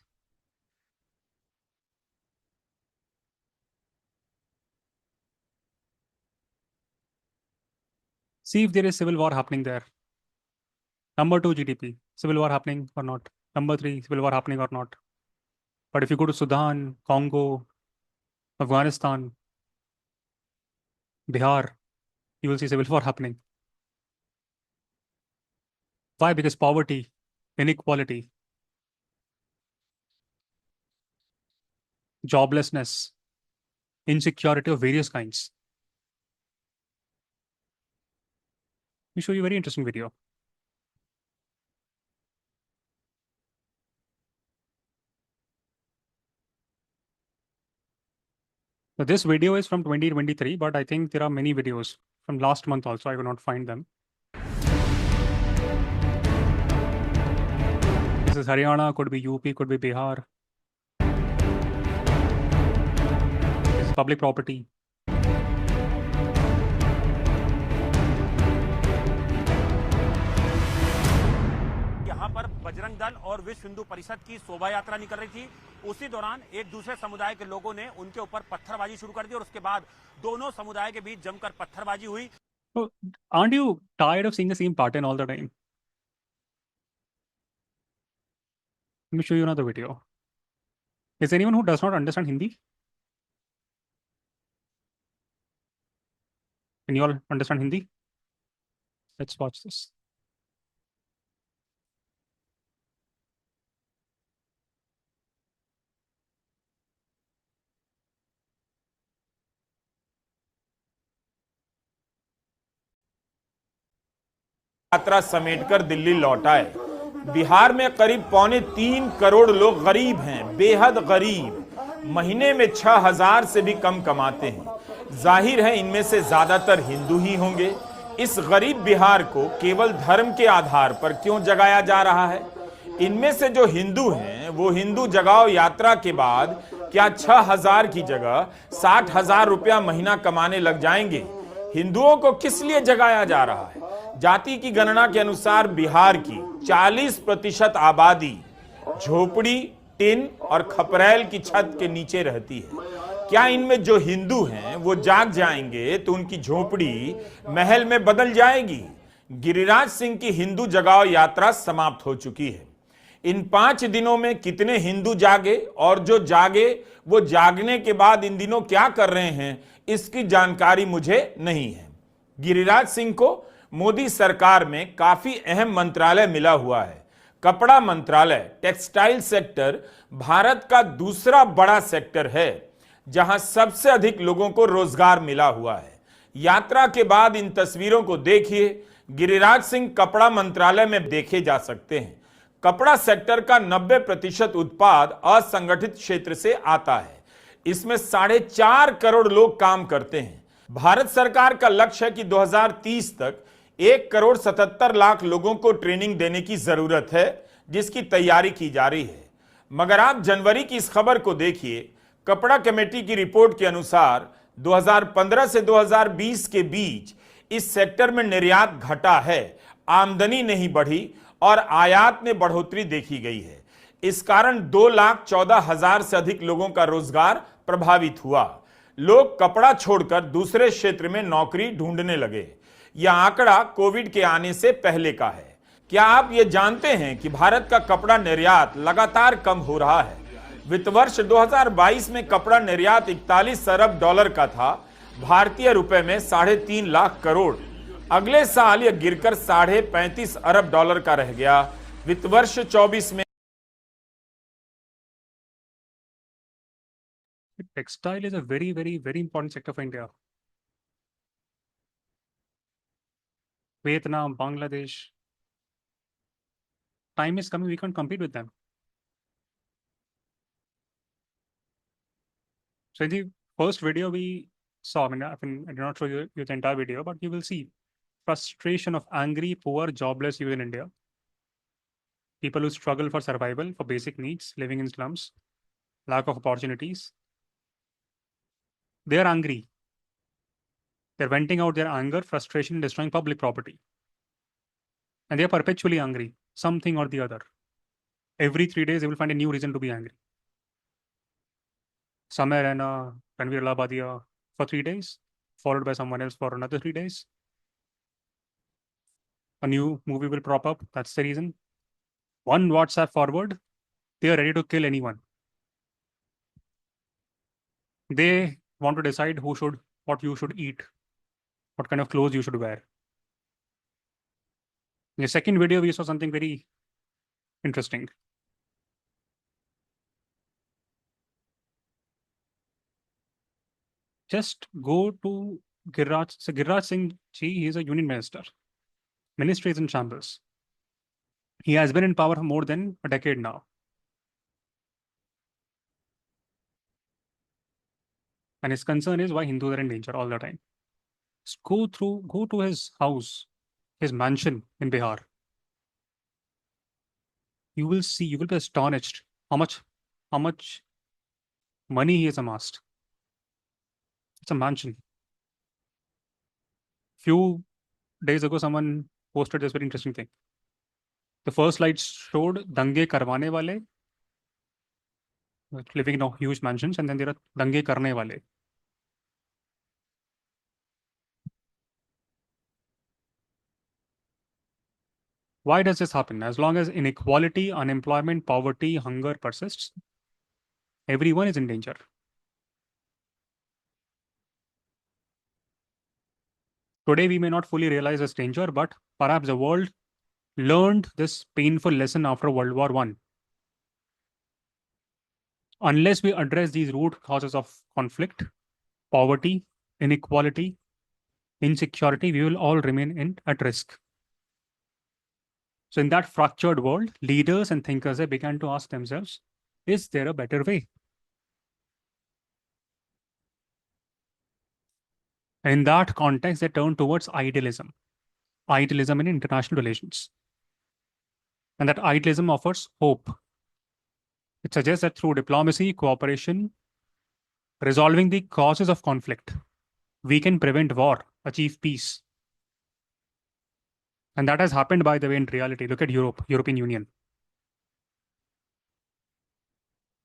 See if there is civil war happening there. Number 2, GDP, civil war happening or not. Number 3, civil war happening or not. But if you go to Sudan, Congo, Afghanistan, Bihar, you will see civil war happening. Why? Because poverty, inequality, joblessness, insecurity of various kinds. Let me show you a very interesting video. So this video is from 2023, but I think there are many videos from last month also. I could not find them. This is Haryana, could be UP, could be Bihar. This is public property. यहाँ पर बजरंग दल और विश्व हिंदू परिषद की शोभा यात्रा निकल रही थी। उसी दौरान एक दूसरे समुदाय के लोगों ने उनके ऊपर पत्थरबाजी शुरू कर दी और उसके बाद दोनों समुदाय के बीच जमकर पत्थरबाजी हुई। So, aren't you tired of seeing the same pattern all the time? Let me show you another video. Is anyone who does not understand Hindi? Can you all understand Hindi? Let's watch this. यात्रा समेटकर दिल्ली लौट आए। बिहार में करीब 2.25 करोड़ लोग गरीब हैं, बेहद गरीब, महीने में 6,000 से भी कम कमाते हैं। जाहिर है इनमें से ज्यादातर हिंदू ही होंगे। इस गरीब बिहार को केवल धर्म के आधार पर क्यों जगाया जा रहा है? इनमें से जो हिंदू हैं वो हिंदू जगाओ यात्रा के बाद क्या 6,000 की जगह 60,000 रुपया महीना कमाने लग जाएंगे? हिंदुओं को किस लिए जगाया जा रहा है? जाति की गणना के अनुसार बिहार की 40% आबादी झोपड़ी, टिन और खपरेल की छत के नीचे रहती है। क्या इनमें जो हिंदू हैं वो जाग जाएंगे तो उनकी झोपड़ी महल में बदल जाएगी? गिरिराज सिंह की हिंदू जगाओ यात्रा समाप्त हो चुकी है। इन 5 दिनों में कितने हिंदू जागे और जो जागे वो जागने के बाद इन दिनों क्या कर रहे हैं इसकी जानकारी मुझे नहीं है। गिरिराज सिंह को मोदी सरकार में काफी अहम मंत्रालय मिला हुआ है। कपड़ा मंत्रालय, टेक्सटाइल सेक्टर भारत का दूसरा बड़ा सेक्टर है जहां सबसे अधिक लोगों को रोजगार मिला हुआ है। यात्रा के बाद इन तस्वीरों को देखिए। गिरिराज सिंह कपड़ा मंत्रालय में देखे जा सकते हैं। कपड़ा सेक्टर का 90% उत्पाद असंगठित क्षेत्र से आता है। इसमें 4.5 करोड़ लोग काम करते हैं। भारत सरकार का लक्ष्य है कि 2030 तक 1,77,00,000 लोगों को ट्रेनिंग देने की जरूरत है, जिसकी तैयारी की जा रही है। मगर आप जनवरी की इस खबर को देखिए। कपड़ा कमेटी की रिपोर्ट के अनुसार 2015 से 2020 के बीच इस सेक्टर में निर्यात घटा है, आमदनी नहीं बढ़ी और आयात में बढ़ोतरी देखी गई है। इस कारण 2,14,000 से अधिक लोगों का रोजगार प्रभावित हुआ। लोग कपड़ा छोड़कर दूसरे क्षेत्र में नौकरी ढूंढने लगे। यह आंकड़ा कोविड के आने से पहले का है। क्या आप ये जानते हैं कि भारत का कपड़ा निर्यात लगातार कम हो रहा है? वित्त वर्ष 2022 में कपड़ा निर्यात 41 अरब डॉलर का था, भारतीय रुपए में 3.5 लाख करोड़। अगले साल यह गिरकर 35.5 अरब डॉलर का रह गया। वित्त वर्ष 24 में Textile is a very, very, very important sector for India. Vietnam, Bangladesh. Time is coming, we can't compete with them. So in the first video we saw, I did not show you the entire video, but you will see frustration of angry, poor, jobless youth in India. People who struggle for survival, for basic needs, living in slums, lack of opportunities. They are angry. They're venting out their anger, frustration, destroying public property. And they are perpetually angry, something or the other. Every 3 days, they will find a new reason to be angry. Samir and Ranveer Labadia for 3 days, followed by someone else for another 3 days. A new movie will prop up. That's the reason. One WhatsApp forward, they are ready to kill anyone. They want to decide what you should eat, what kind of clothes you should wear. In the second video, we saw something very interesting. Just go to Giriraj. So Giriraj Singh Ji, he is a union minister. Ministry is in shambles. He has been in power for more than a decade now. And his concern is why Hindus are in danger all the time. Just go to his house, his mansion in Bihar. You will be astonished how much money he has amassed. It's a mansion. Few days ago, someone posted this very interesting thing. The first slide showed dange karwane wale living in huge mansions, and then there are dange karne wale. Why does this happen? As long as inequality, unemployment, poverty, hunger persists, everyone is in danger. Today, we may not fully realize this danger, but perhaps the world learned this painful lesson after World War I. Unless we address these root causes of conflict, poverty, inequality, insecurity, we will all remain at risk. So in that fractured world, leaders and thinkers, they began to ask themselves, is there a better way? And in that context, they turned towards idealism in international relations. And that idealism offers hope. It suggests that through diplomacy, cooperation, resolving the causes of conflict, we can prevent war, achieve peace. And that has happened, by the way, in reality. Look at European Union.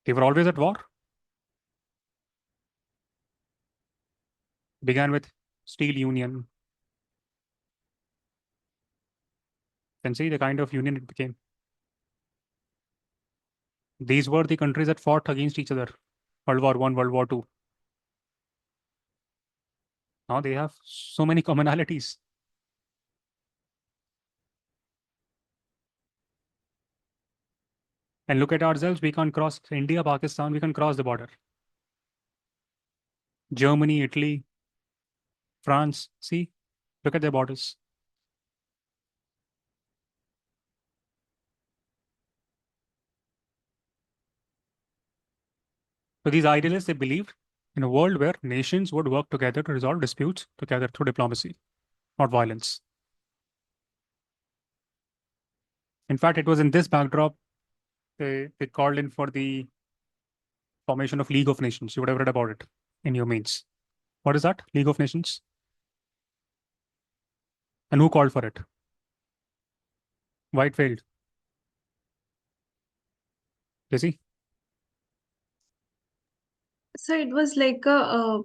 They were always at war. Began with Steel Union. You can see the kind of union it became. These were the countries that fought against each other. World War I, World War II. Now they have so many commonalities. And look at ourselves, we can't cross India, Pakistan, we can cross the border. Germany, Italy, France, see, look at their borders. So these idealists, they believed in a world where nations would work together to resolve disputes together through diplomacy, not violence. In fact, it was in this backdrop they called in for the formation of League of Nations. You would have read about it in your mains. What is that? League of Nations? And who called for it? Why it failed? Jesse? So it was like a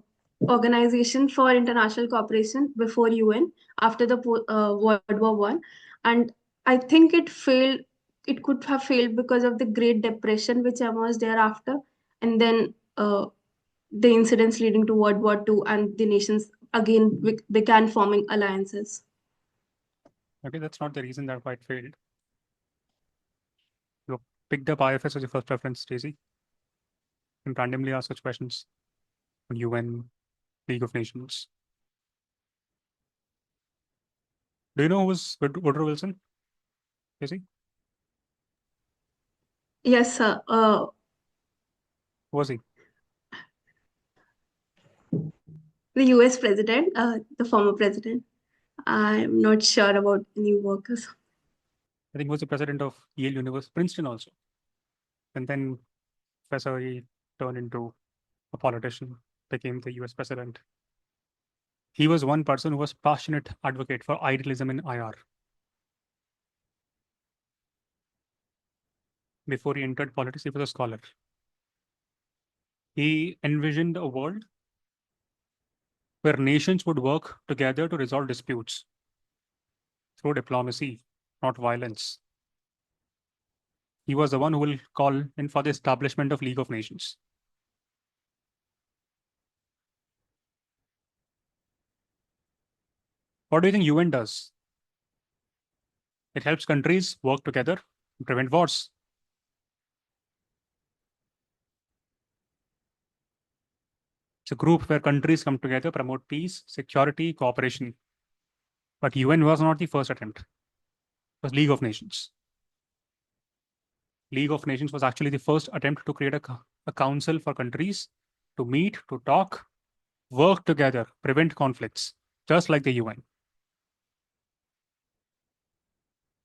organization for international cooperation before UN after the World War I, and I think it failed. It could have failed because of the Great Depression, which emerged thereafter, and then the incidents leading to World War II, and the nations again began forming alliances. Okay, that's not the reason that why it failed. You picked up IFS as your first preference, Stacey. And randomly ask such questions on UN, League of Nations. Do you know who was Woodrow Wilson? Stacey? Yes, sir. Who was he? The US president, the former president. I'm not sure about any workers. I think he was the president of Yale University, Princeton also. And then Professor, he turned into a politician, became the US president. He was one person who was passionate advocate for idealism in IR. before he entered politics, he was a scholar. He envisioned a world where nations would work together to resolve disputes through diplomacy, not violence. He was the one who will call in for the establishment of League of Nations. What do you think UN does? It helps countries work together to prevent wars. It's a group where countries come together, promote peace, security, cooperation. But UN was not the first attempt. It was League of Nations. League of Nations was actually the first attempt to create a council for countries to meet, to talk, work together, prevent conflicts, just like the UN.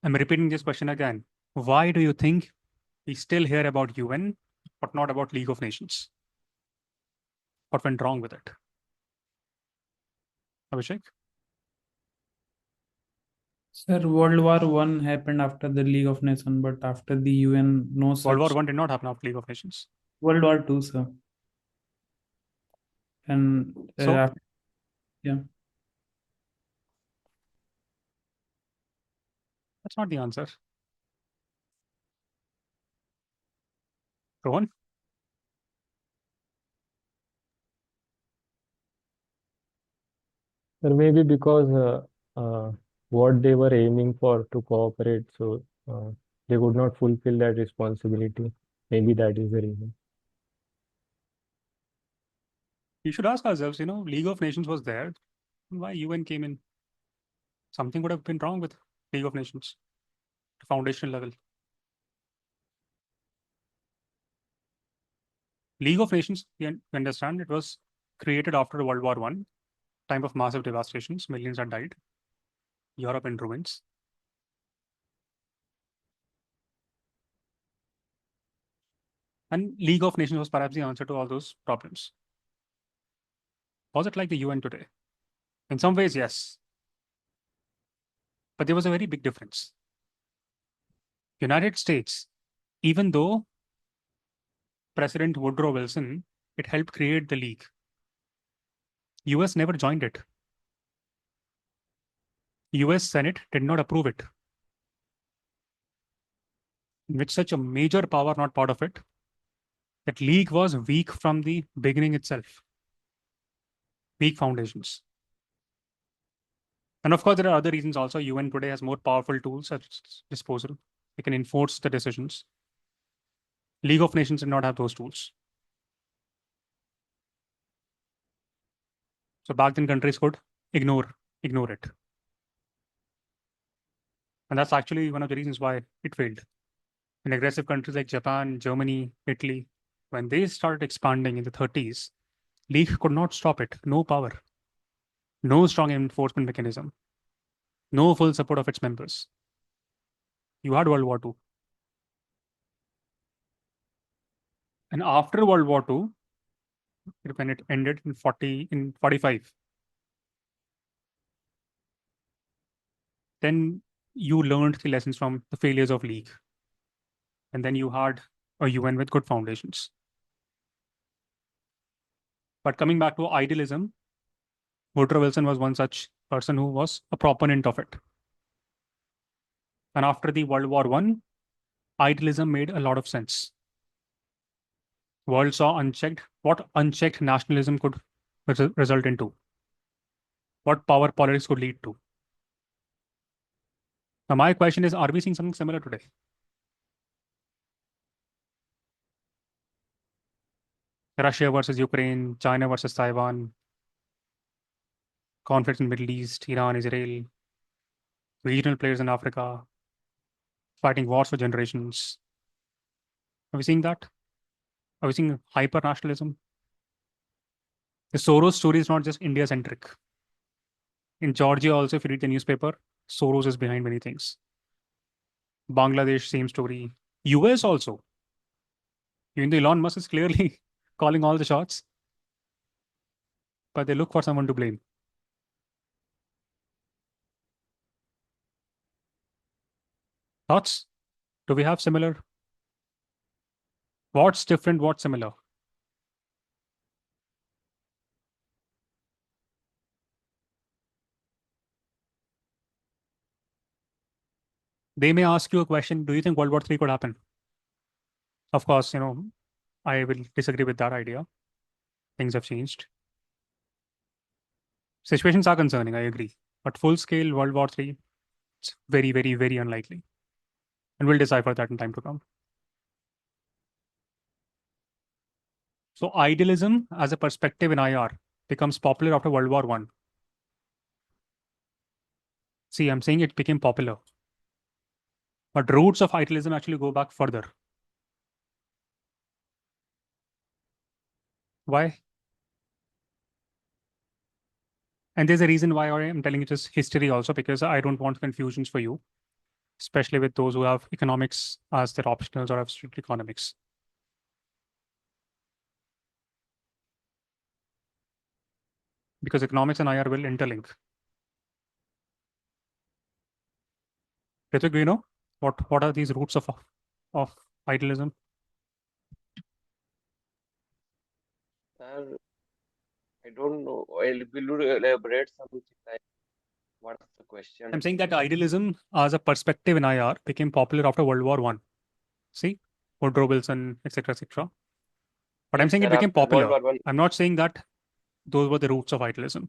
I'm repeating this question again. Why do you think we still hear about UN, but not about League of Nations? What went wrong with it? Abhishek? Sir, World War One happened after the League of Nations, but after the UN, no such. World War One did not happen after League of Nations. World War Two, sir. And So, yeah. that's not the answer. Rohan? Or maybe because what they were aiming for to cooperate, so they could not fulfill that responsibility. Maybe that is the reason. We should ask ourselves, League of Nations was there. Why UN came in? Something would have been wrong with League of Nations, the foundational level. League of Nations, we understand, it was created after World War I, time of massive devastations, millions had died, Europe in ruins. And League of Nations was perhaps the answer to all those problems. Was it like the UN today? In some ways, yes. But there was a very big difference. United States, even though President Woodrow Wilson, it helped create the League. US never joined it. US Senate did not approve it. With such a major power not part of it, that League was weak from the beginning itself. Weak foundations. And of course, there are other reasons also. UN today has more powerful tools at its disposal. It can enforce the decisions. League of Nations did not have those tools. So back then, countries could ignore it. And that's actually one of the reasons why it failed. In aggressive countries like Japan, Germany, Italy, when they started expanding in the 30s, League could not stop it. No power. No strong enforcement mechanism. No full support of its members. You had World War II. And after World War II, when it ended in 45, then you learned the lessons from the failures of League. And then you had a UN with good foundations. But coming back to idealism, Woodrow Wilson was one such person who was a proponent of it. And after the World War I, idealism made a lot of sense. World saw what unchecked nationalism could result into, what power politics could lead to. Now, my question is, are we seeing something similar today? Russia versus Ukraine, China versus Taiwan, conflicts in the Middle East, Iran, Israel, regional players in Africa, fighting wars for generations. Are we seeing that? Are we seeing hyper-nationalism? The Soros story is not just India-centric. In Georgia also, if you read the newspaper, Soros is behind many things. Bangladesh, same story. US also. Even though Elon Musk is clearly calling all the shots, but they look for someone to blame. Thoughts? Do we have similar What's different? What's similar? They may ask you a question, do you think World War III could happen? Of course, I will disagree with that idea. Things have changed. Situations are concerning, I agree. But full-scale World War III, it's very, very, very unlikely. And we'll decipher that in time to come. So idealism as a perspective in IR becomes popular after World War I. See, I'm saying it became popular. But roots of idealism actually go back further. Why? And there's a reason why I'm telling you this history also, because I don't want confusions for you, especially with those who have economics as their optionals or have strict economics. Because economics and IR will interlink. Ritik, do you know what are these roots of idealism? Sir, I don't know. Will you elaborate something like what's the question? I'm saying that idealism as a perspective in IR became popular after World War I. See, Woodrow Wilson, etc., etc. But I'm Yes, saying it sir, became after World popular. War I. I'm not saying that those were the roots of idealism.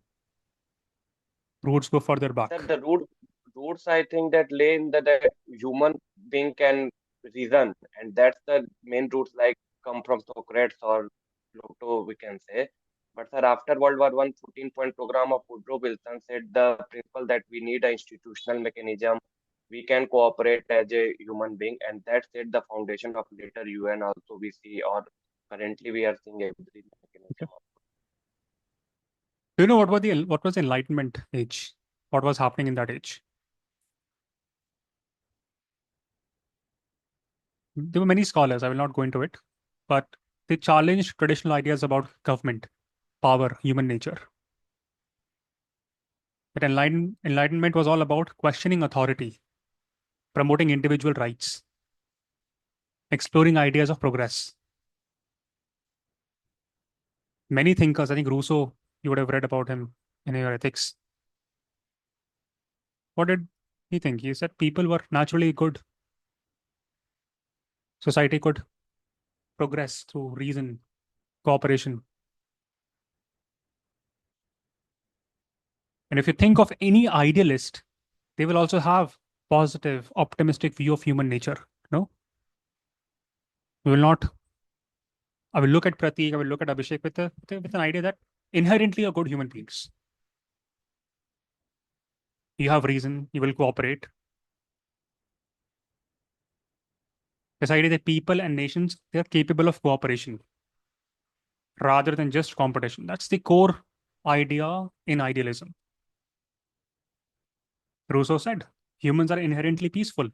Roots go further back. Sir, the roots I think that lay in that human being can reason, and that's the main roots like come from Socrates or Plato, we can say. But sir, after World War I, 14-point program of Woodrow Wilson said the principle that we need an institutional mechanism. We can cooperate as a human being, and that set the foundation of later UN also we see, or currently we are seeing every mechanism. Do you know what was the Enlightenment age? What was happening in that age? There were many scholars, I will not go into it, but they challenged traditional ideas about government, power, human nature. But Enlightenment was all about questioning authority, promoting individual rights, exploring ideas of progress. Many thinkers, I think Rousseau, you would have read about him in your ethics. What did he think? He said people were naturally good. Society could progress through reason, cooperation. And if you think of any idealist, they will also have positive, optimistic view of human nature. No? We will not. I will look at Pratik, I will look at Abhishek with an idea that inherently are good human beings. You have reason, you will cooperate. This idea that people and nations, they are capable of cooperation rather than just competition. That's the core idea in idealism. Rousseau said, humans are inherently peaceful.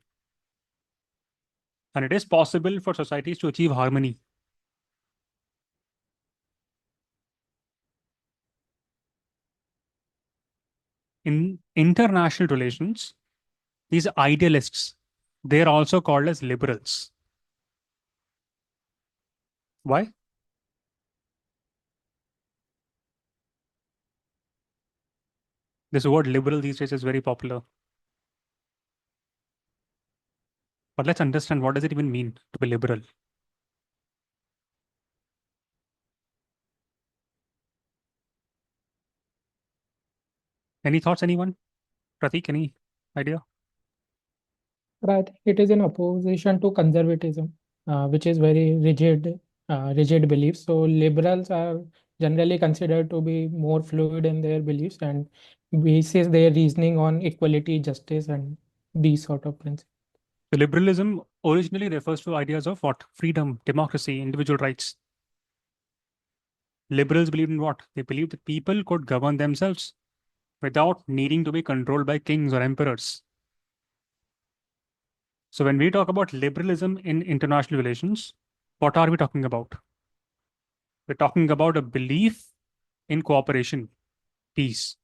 And it is possible for societies to achieve harmony. In international relations, these idealists, they're also called as liberals. Why? This word liberal these days is very popular. But let's understand, what does it even mean to be liberal? Any thoughts, anyone? Pratik, any idea? But I think it is in opposition to conservatism, which is very rigid beliefs. So liberals are generally considered to be more fluid in their beliefs and bases their reasoning on equality, justice, and these sort of principles. The liberalism originally refers to ideas of what? Freedom, democracy, individual rights. Liberals believed in what? They believed that people could govern themselves without needing to be controlled by kings or emperors. So when we talk about liberalism in international relations, what are we talking about? We're talking about a belief in cooperation, peace.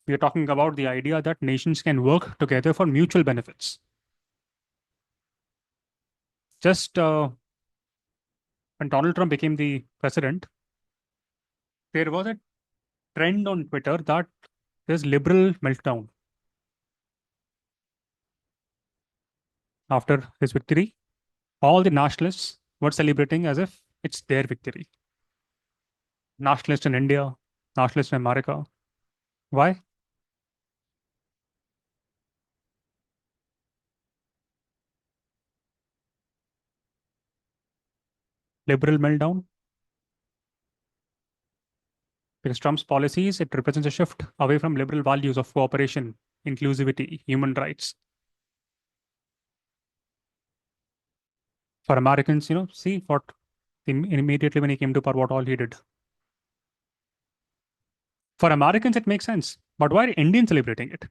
We are talking about the idea that nations can work together for mutual benefits. Just when Donald Trump became the president, there was a trend on Twitter that there's liberal meltdown. After his victory, all the nationalists were celebrating as if it's their victory. Nationalists in India, nationalists in America. Why? Liberal meltdown? Because Trump's policies, it represents a shift away from liberal values of cooperation, inclusivity, human rights. For Americans, see what immediately when he came to power, what all he did. For Americans, it makes sense. But why are Indians celebrating it?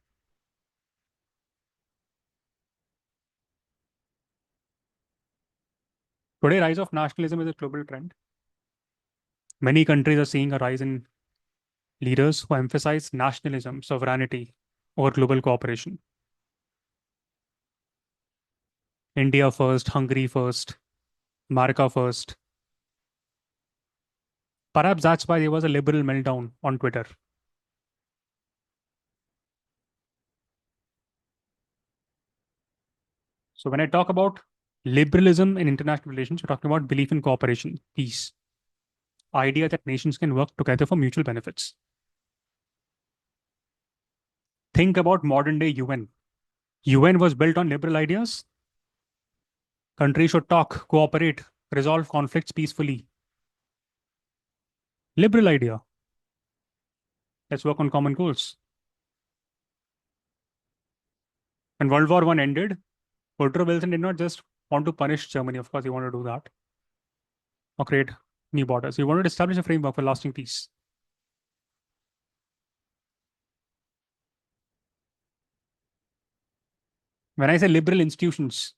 Today, rise of nationalism is a global trend. Many countries are seeing a rise in leaders who emphasize nationalism, sovereignty over global cooperation. India first, Hungary first, America first. Perhaps that's why there was a liberal meltdown on Twitter. So when I talk about liberalism in international relations, we're talking about belief in cooperation, peace, idea that nations can work together for mutual benefits. Think about modern day UN. UN was built on liberal ideas. Countries should talk, cooperate, resolve conflicts peacefully. Liberal idea. Let's work on common goals. When World War I ended, Woodrow Wilson did not just want to punish Germany. Of course, he wanted to do that or create new borders. He wanted to establish a framework for lasting peace. When I say liberal institutions,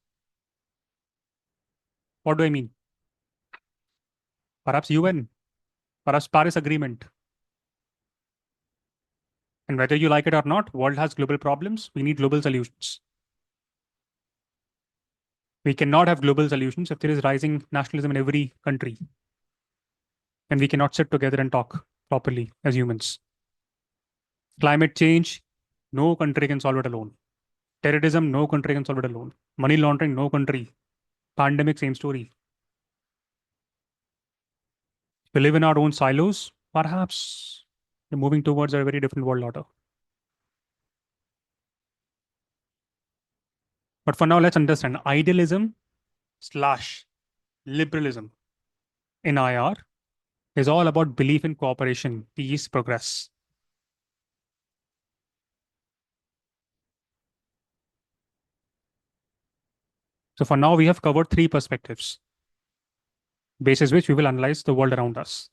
what do I mean? Perhaps UN, perhaps Paris Agreement. And whether you like it or not, world has global problems. We need global solutions. We cannot have global solutions if there is rising nationalism in every country. And we cannot sit together and talk properly as humans. Climate change, no country can solve it alone. Terrorism, no country can solve it alone. Money laundering, no country. Pandemic, same story. We live in our own silos. Perhaps we're moving towards a very different world order. But for now, let's understand idealism / liberalism in IR is all about belief in cooperation, peace, progress. So for now, we have covered 3 perspectives, basis which we will analyze the world around us.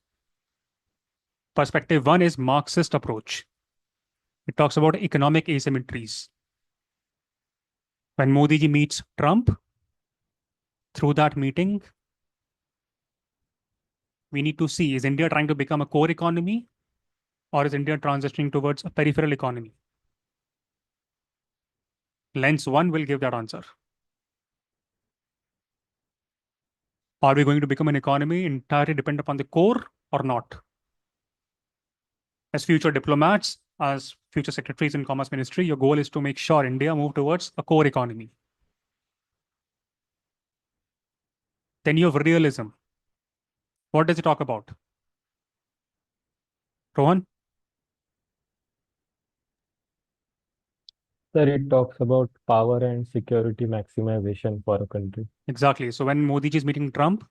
Perspective 1 is Marxist approach. It talks about economic asymmetries. When Modi ji meets Trump, through that meeting, we need to see, is India trying to become a core economy or is India transitioning towards a peripheral economy? Lens 1 will give that answer. Are we going to become an economy entirely dependent upon the core or not? As future diplomats, as future secretaries in Commerce Ministry, your goal is to make sure India move towards a core economy. Then you have realism. What does it talk about? Rohan? Sir, it talks about power and security maximization for a country. Exactly. So when Modi ji is meeting Trump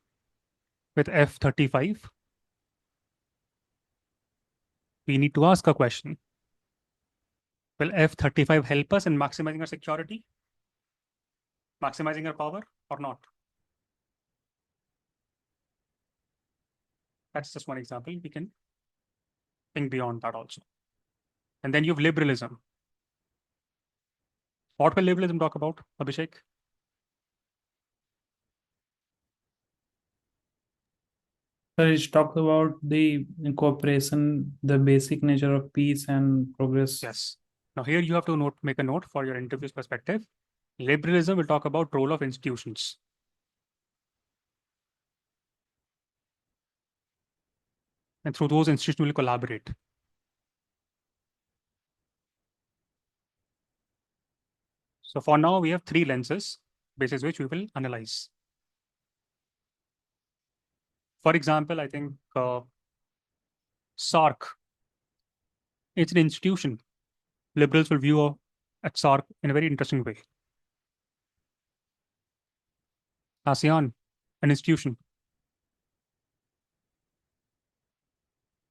with F-35, we need to ask a question. Will F-35 help us in maximizing our security? Maximizing our power or not? That's just one example. We can think beyond that also. And then you have liberalism. What will liberalism talk about, Abhishek? So it talks about the cooperation, the basic nature of peace and progress. Yes. Now here you have to make a note for your interview's perspective. Liberalism will talk about role of institutions. And through those institutions, we will collaborate. So for now, we have 3 lenses, basis which we will analyze. For example, I think SAARC, it's an institution. Liberals will view at SAARC in a very interesting way. ASEAN, an institution.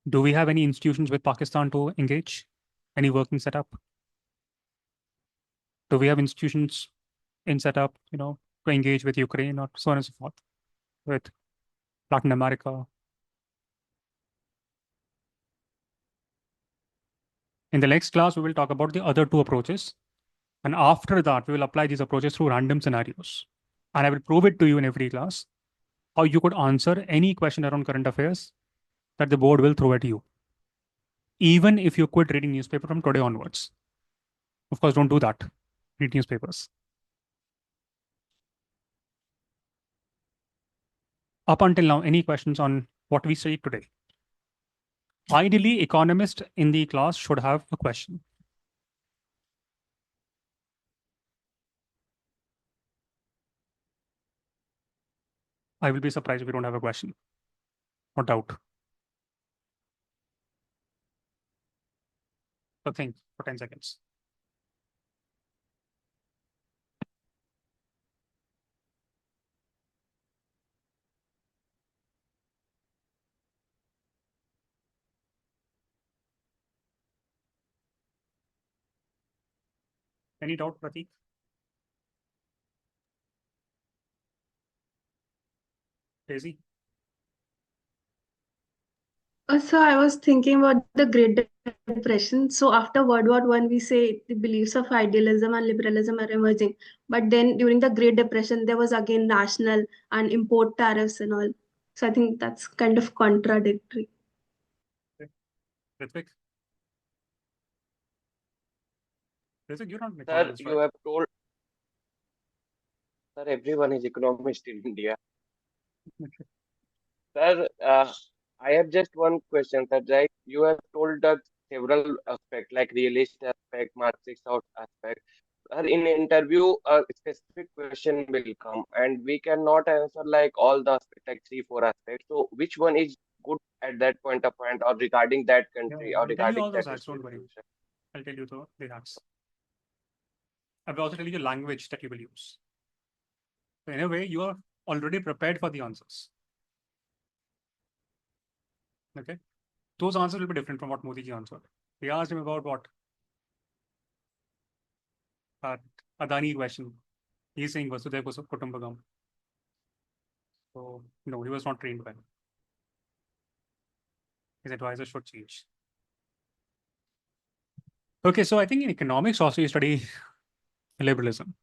Do we have any institutions with Pakistan to engage? Any working setup? Do we have institutions in setup, to engage with Ukraine or so on and so forth, with Latin America? In the next class, we will talk about the other 2 approaches. And after that, we will apply these approaches through random scenarios. And I will prove it to you in every class, how you could answer any question around current affairs that the board will throw at you, even if you quit reading newspaper from today onwards. Of course, don't do that. Read newspapers. Up until now, any questions on what we studied today? Ideally, economists in the class should have a question. I will be surprised if we don't have a question. No doubt. So think for 10 seconds. Any doubt, Prateek? Daisy? So I was thinking about the Great Depression. So after World War I, we say the beliefs of idealism and liberalism are emerging. But then during the Great Depression, there was again national and import tariffs and all. So I think that's kind of contradictory. Ritvik? Ritvik, you're not an Sir, economist, you right? have told, sir, everyone is economist in India. Sir, I have just one question, sir. Like you have told us several aspects, like realist aspect, Marxist aspect. Sir, in interview, a specific question will come, and we cannot answer like all the aspects, like 3, 4 aspects. So, which one is good at that point of point, or regarding that country, Yeah, or I'll tell you regarding all those that acts, don't worry. institution? I'll tell you the acts. I will also tell you the language that you will use. So in a way, you are already prepared for the answers. Okay? Those answers will be different from what Modi ji answered. We asked him about what? Adani question. He's saying Vasudhaiva Kutumbakam. So, no, he was not trained well. His advisor should change. Okay, so I think in economics also you study liberalism.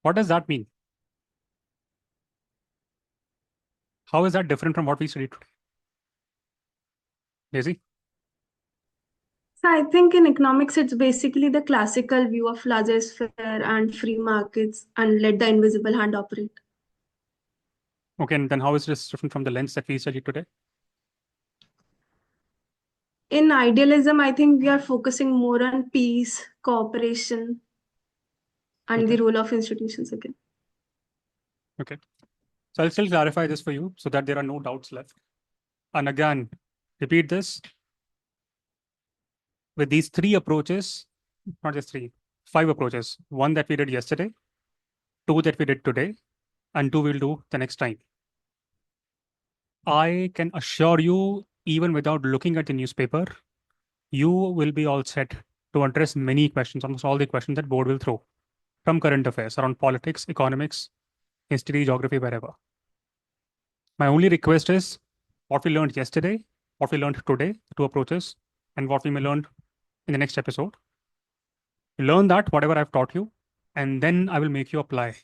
What does that mean? How is that different from what we studied today? Daisy? So I think in economics, it's basically the classical view of laissez-faire and free markets and let the invisible hand operate. Okay, and then how is this different from the lens that we studied today? In idealism, I think we are focusing more on peace, cooperation, and the role of institutions again. Okay. So I'll still clarify this for you so that there are no doubts left. And again, repeat this. With these 3 approaches, not just 3, 5 approaches. 1 that we did yesterday, 2 that we did today, and 2 we'll do the next time. I can assure you, even without looking at the newspaper, you will be all set to address many questions, almost all the questions that board will throw from current affairs around politics, economics, history, geography, wherever. My only request is what we learned yesterday, what we learned today, 2 approaches, and what we may learn in the next episode. Learn that, whatever I've taught you, and then I will make you apply.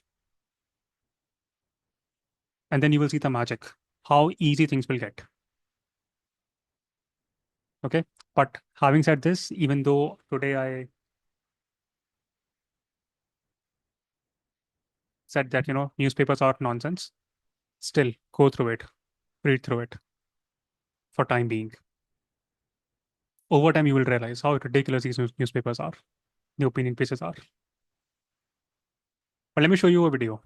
And then you will see the magic, how easy things will get. Okay, but having said this, even though today I said that, newspapers are nonsense, still go through it, read through it. for time being. Over time, you will realize how ridiculous these newspapers are, the opinion pieces are. But let me show you a video.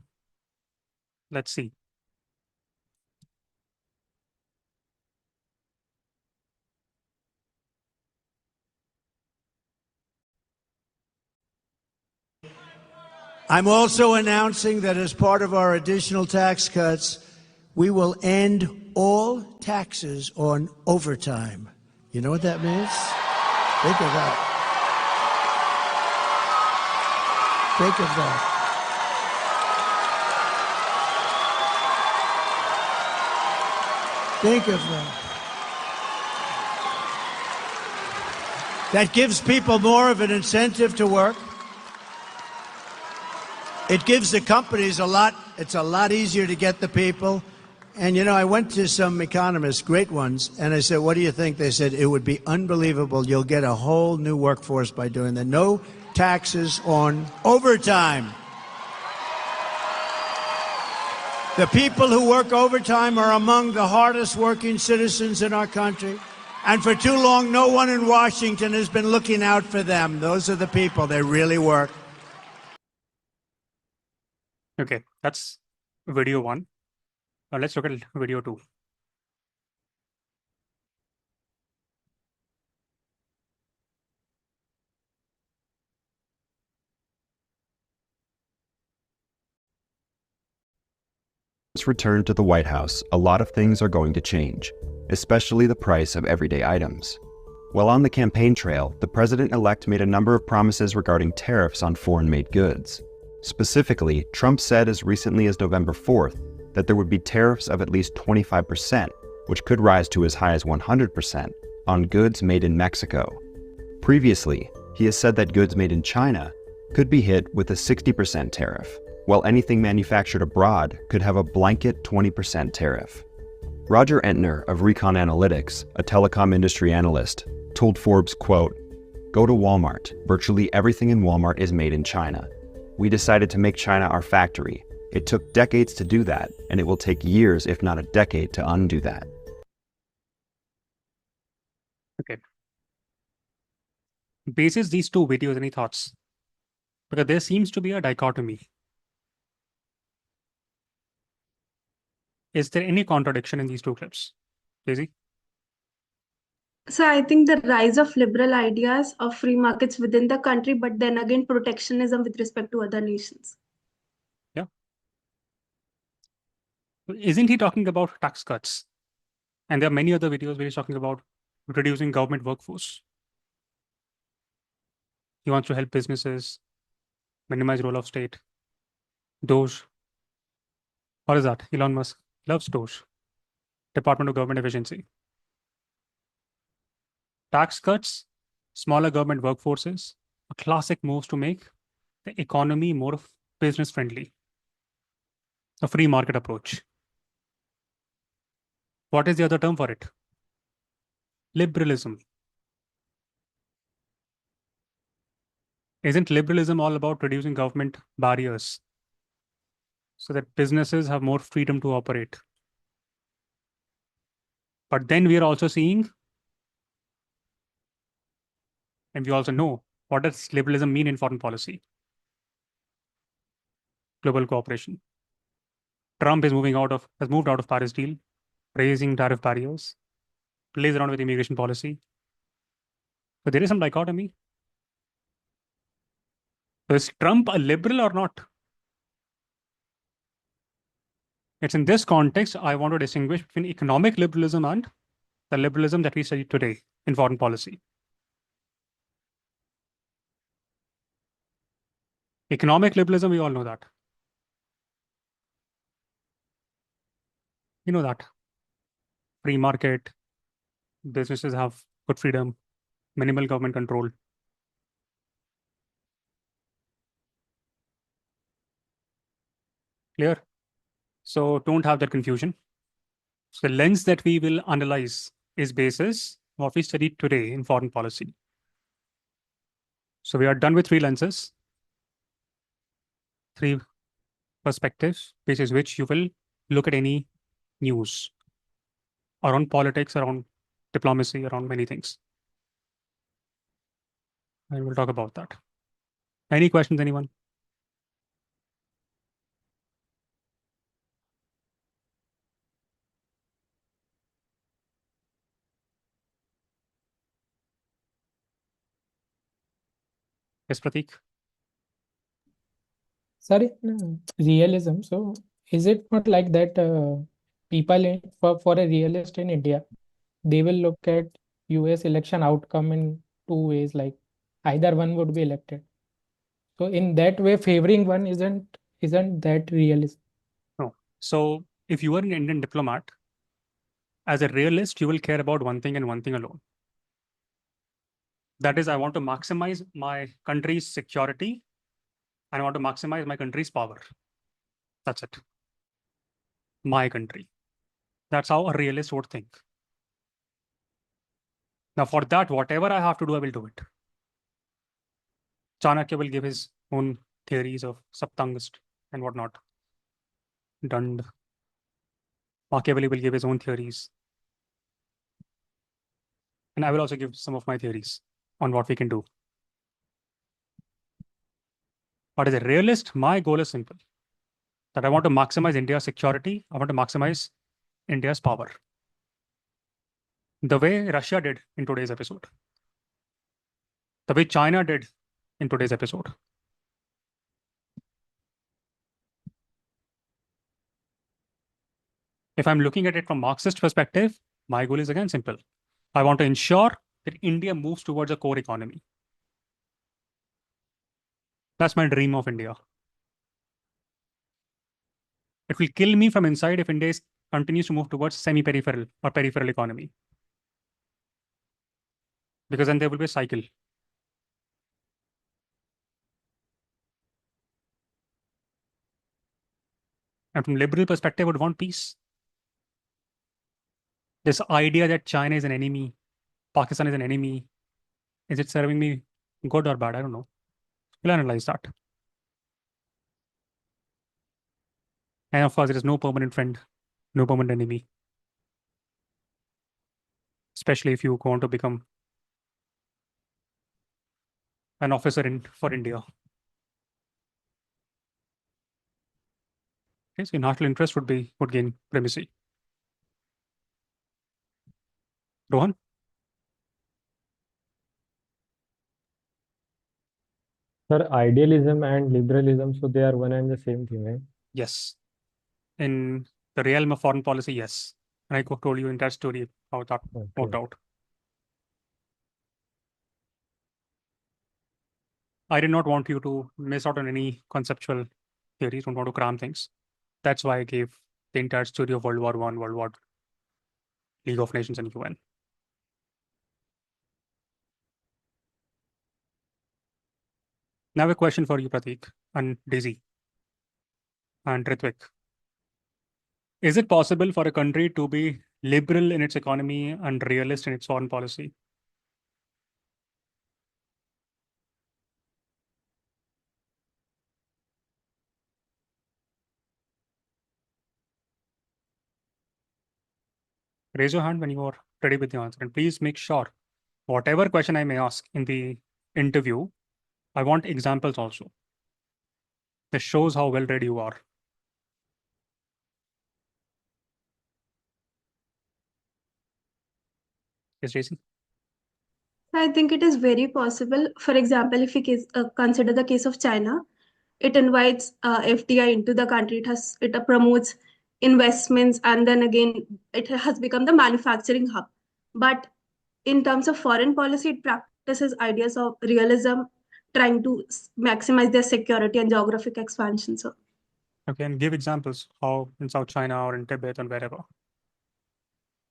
Let's see. I'm also announcing that as part of our additional tax cuts, we will end all taxes on overtime. You know what that means? Think of that. Think of that. Think of that. That gives people more of an incentive to work. It gives the companies it's a lot easier to get the people. And, you know, I went to some economists, great ones, and I said, what do you think? They said, it would be unbelievable. You'll get a whole new workforce by doing that. No taxes on overtime. The people who work overtime are among the hardest working citizens in our country. And for too long, no one in Washington has been looking out for them. Those are the people. They really work. Okay, that's video 1. Now let's look at video 2. Return to the White House, a lot of things are going to change, especially the price of everyday items. While on the campaign trail, the president-elect made a number of promises regarding tariffs on foreign-made goods. Specifically, Trump said as recently as November 4th that there would be tariffs of at least 25%, which could rise to as high as 100%, on goods made in Mexico. Previously, he has said that goods made in China could be hit with a 60% tariff, while anything manufactured abroad could have a blanket 20% tariff. Roger Entner of Recon Analytics, a telecom industry analyst, told Forbes, quote, "Go to Walmart. Virtually everything in Walmart is made in China. We decided to make China our factory. It took decades to do that, and it will take years, if not a decade, to undo that." Okay. Basis these two videos, any thoughts? Because there seems to be a dichotomy. Is there any contradiction in these two clips? Daisy? So I think the rise of liberal ideas of free markets within the country, but then again protectionism with respect to other nations. Yeah. Isn't he talking about tax cuts? And there are many other videos where he's talking about reducing government workforce. He wants to help businesses, minimize role of state. Doge. What is that? Elon Musk loves Doge. Department of Government Efficiency. Tax cuts, smaller government workforces, are classic moves to make the economy more business friendly. A free market approach. What is the other term for it? Liberalism. Isn't liberalism all about reducing government barriers so that businesses have more freedom to operate? But then we are also seeing, and we also know, what does liberalism mean in foreign policy? Global cooperation. Trump is moved out of Paris deal, raising tariff barriers, plays around with immigration policy. So there is some dichotomy. Is Trump a liberal or not? It's in this context I want to distinguish between economic liberalism and the liberalism that we study today in foreign policy. Economic liberalism, we all know that. You know that. Free market, businesses have good freedom, minimal government control. Clear? So don't have that confusion. So the lens that we will analyze is basis what we studied today in foreign policy. So we are done with 3 lenses, 3 perspectives, basis which you will look at any news around politics, around diplomacy, around many things. And we'll talk about that. Any questions, anyone? Yes, Prateek? Sorry, no, realism. So is it not like that people for a realist in India, they will look at US election outcome in two ways, like either one would be elected. So in that way, favoring one isn't that realistic. No. So if you are an Indian diplomat, as a realist, you will care about one thing and one thing alone. That is, I want to maximize my country's security and I want to maximize my country's power. That's it. My country. That's how a realist would think. Now, for that, whatever I have to do, I will do it. Chanakya will give his own theories of Saptangast and whatnot. Dand. Machiavelli will give his own theories. And I will also give some of my theories on what we can do. But as a realist, my goal is simple. That I want to maximize India's security. I want to maximize India's power. The way Russia did in today's episode. The way China did in today's episode. If I'm looking at it from Marxist perspective, my goal is again simple. I want to ensure that India moves towards a core economy. That's my dream of India. It will kill me from inside if India continues to move towards semi-peripheral or peripheral economy. Because then there will be a cycle. And from liberal perspective, I would want peace. This idea that China is an enemy, Pakistan is an enemy, is it serving me good or bad? I don't know. We'll analyze that. And of course, there is no permanent friend, no permanent enemy. Especially if you want to become an officer for India. Okay, so national interest would gain primacy. Rohan? Sir, idealism and liberalism, so they are one and the same thing, right? Yes. In the realm of foreign policy, yes. And I told you in that story how that worked out. I did not want you to miss out on any conceptual theories, don't want to cram things. That's why I gave the entire story of World War I, World War, League of Nations, and UN. Now a question for you, Prateek, and Daisy, and Ritwik. Is it possible for a country to be liberal in its economy and realist in its foreign policy? Raise your hand when you are ready with the answer. And please make sure, whatever question I may ask in the interview, I want examples also. This shows how well read you are. Yes, Jason? I think it is very possible. For example, if we consider the case of China, it invites FDI into the country. It promotes investments, and then again, it has become the manufacturing hub. But in terms of foreign policy, it practices ideas of realism, trying to maximize their security and geographic expansion. So, okay, and give examples how in South China or in Tibet and wherever.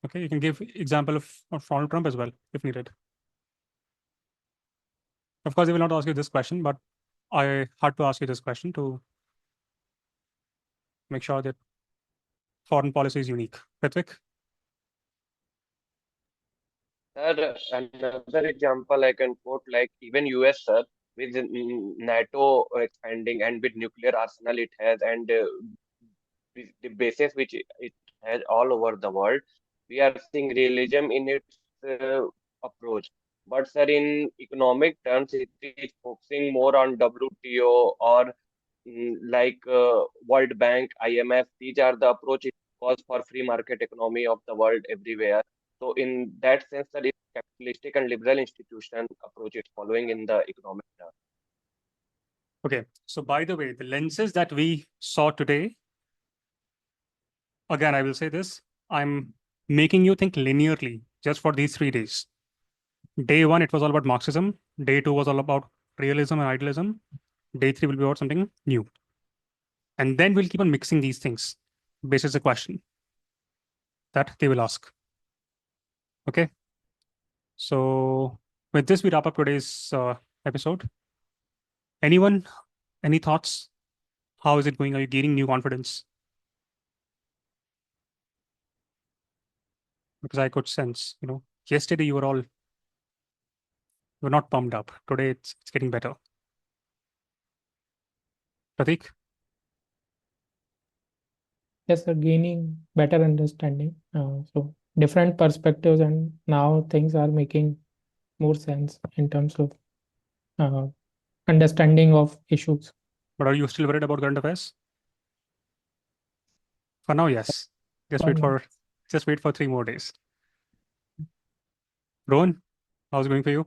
Okay, you can give example of Donald Trump as well, if needed. Of course, I will not ask you this question, but I had to ask you this question to make sure that foreign policy is unique. Ritwik? Sir, another example I can quote, like even US, sir, with NATO expanding and with nuclear arsenal it has, and the bases which it has all over the world, we are seeing realism in its approach. But sir, in economic terms, it is focusing more on WTO or World Bank, IMF. These are the approach it calls for free market economy of the world everywhere. So in that sense, that is capitalistic and liberal institution approach it's following in the economic terms. Okay, so by the way, the lenses that we saw today, again, I will say this, I'm making you think linearly just for these 3 days. Day 1, it was all about Marxism. Day 2 was all about realism and idealism. Day 3 will be about something new. And then we'll keep on mixing these things based on the question that they will ask. Okay. So with this, we wrap up today's episode. Anyone, any thoughts? How is it going? Are you gaining new confidence? Because I could sense, yesterday you were not pumped up. Today it's getting better. Pratik? Yes, sir, gaining better understanding. So different perspectives, and now things are making more sense in terms of understanding of issues. But are you still worried about current affairs? For now, yes. Just wait for 3 more days. Rohan, how's it going for you?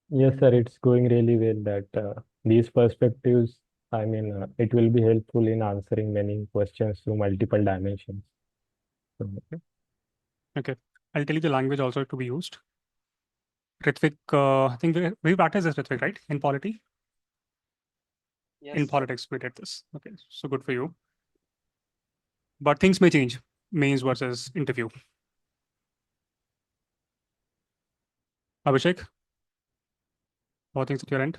Yes, sir, it's going really well that these perspectives, I mean, it will be helpful in answering many questions through multiple dimensions. So, Okay. I'll tell you the language also to be used. Ritvik, I think we practice this, Ritvik, right? In polity? Yes, in politics, we did this. Okay, so good for you. But things may change, mains versus interview. Abhishek, how are things at your end?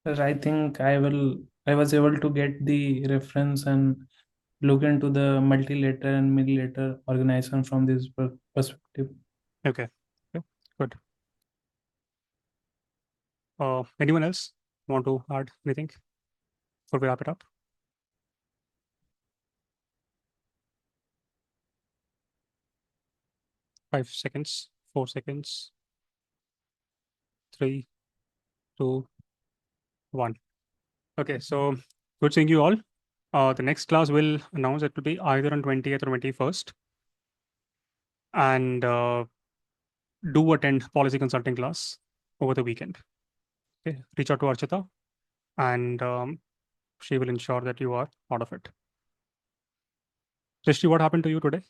I think I was able to get the reference and look into the multilateral and millilateral organization from this perspective. Okay, good. Anyone else want to add anything before we wrap it up? Five seconds, 4 seconds, 3, 2, 1. Okay, so good seeing you all. The next class will announce it will be either on 20th or 21st. And do attend policy consulting class over the weekend. Okay, reach out to Archita and she will ensure that you are part of it. Srishti, what happened to you today?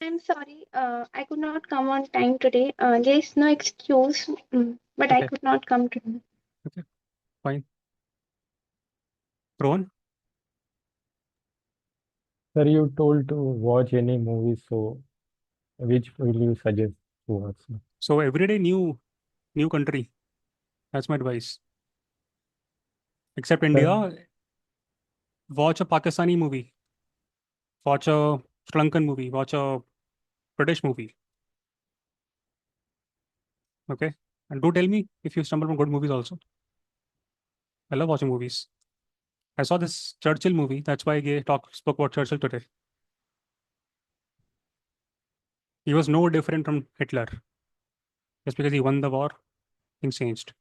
I'm sorry, I could not come on time today. There is no excuse, but I Okay. could not come today. Okay, fine. Rohan? sir, you told to watch any movies, so which will you suggest to watch? So everyday new country. That's my advice. Except India, watch a Pakistani movie. Watch a Sri Lankan movie. Watch a British movie. Okay. And do tell me if you stumble on good movies also. I love watching movies. I saw this Churchill movie. That's why I spoke about Churchill today. He was no different from Hitler. Just because he won the war, things changed.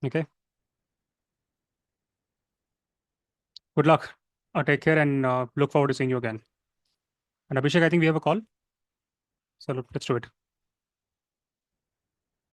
Okay. Good luck. Take care and look forward to seeing you again. And Abhishek, I think we have a call. So let's do it.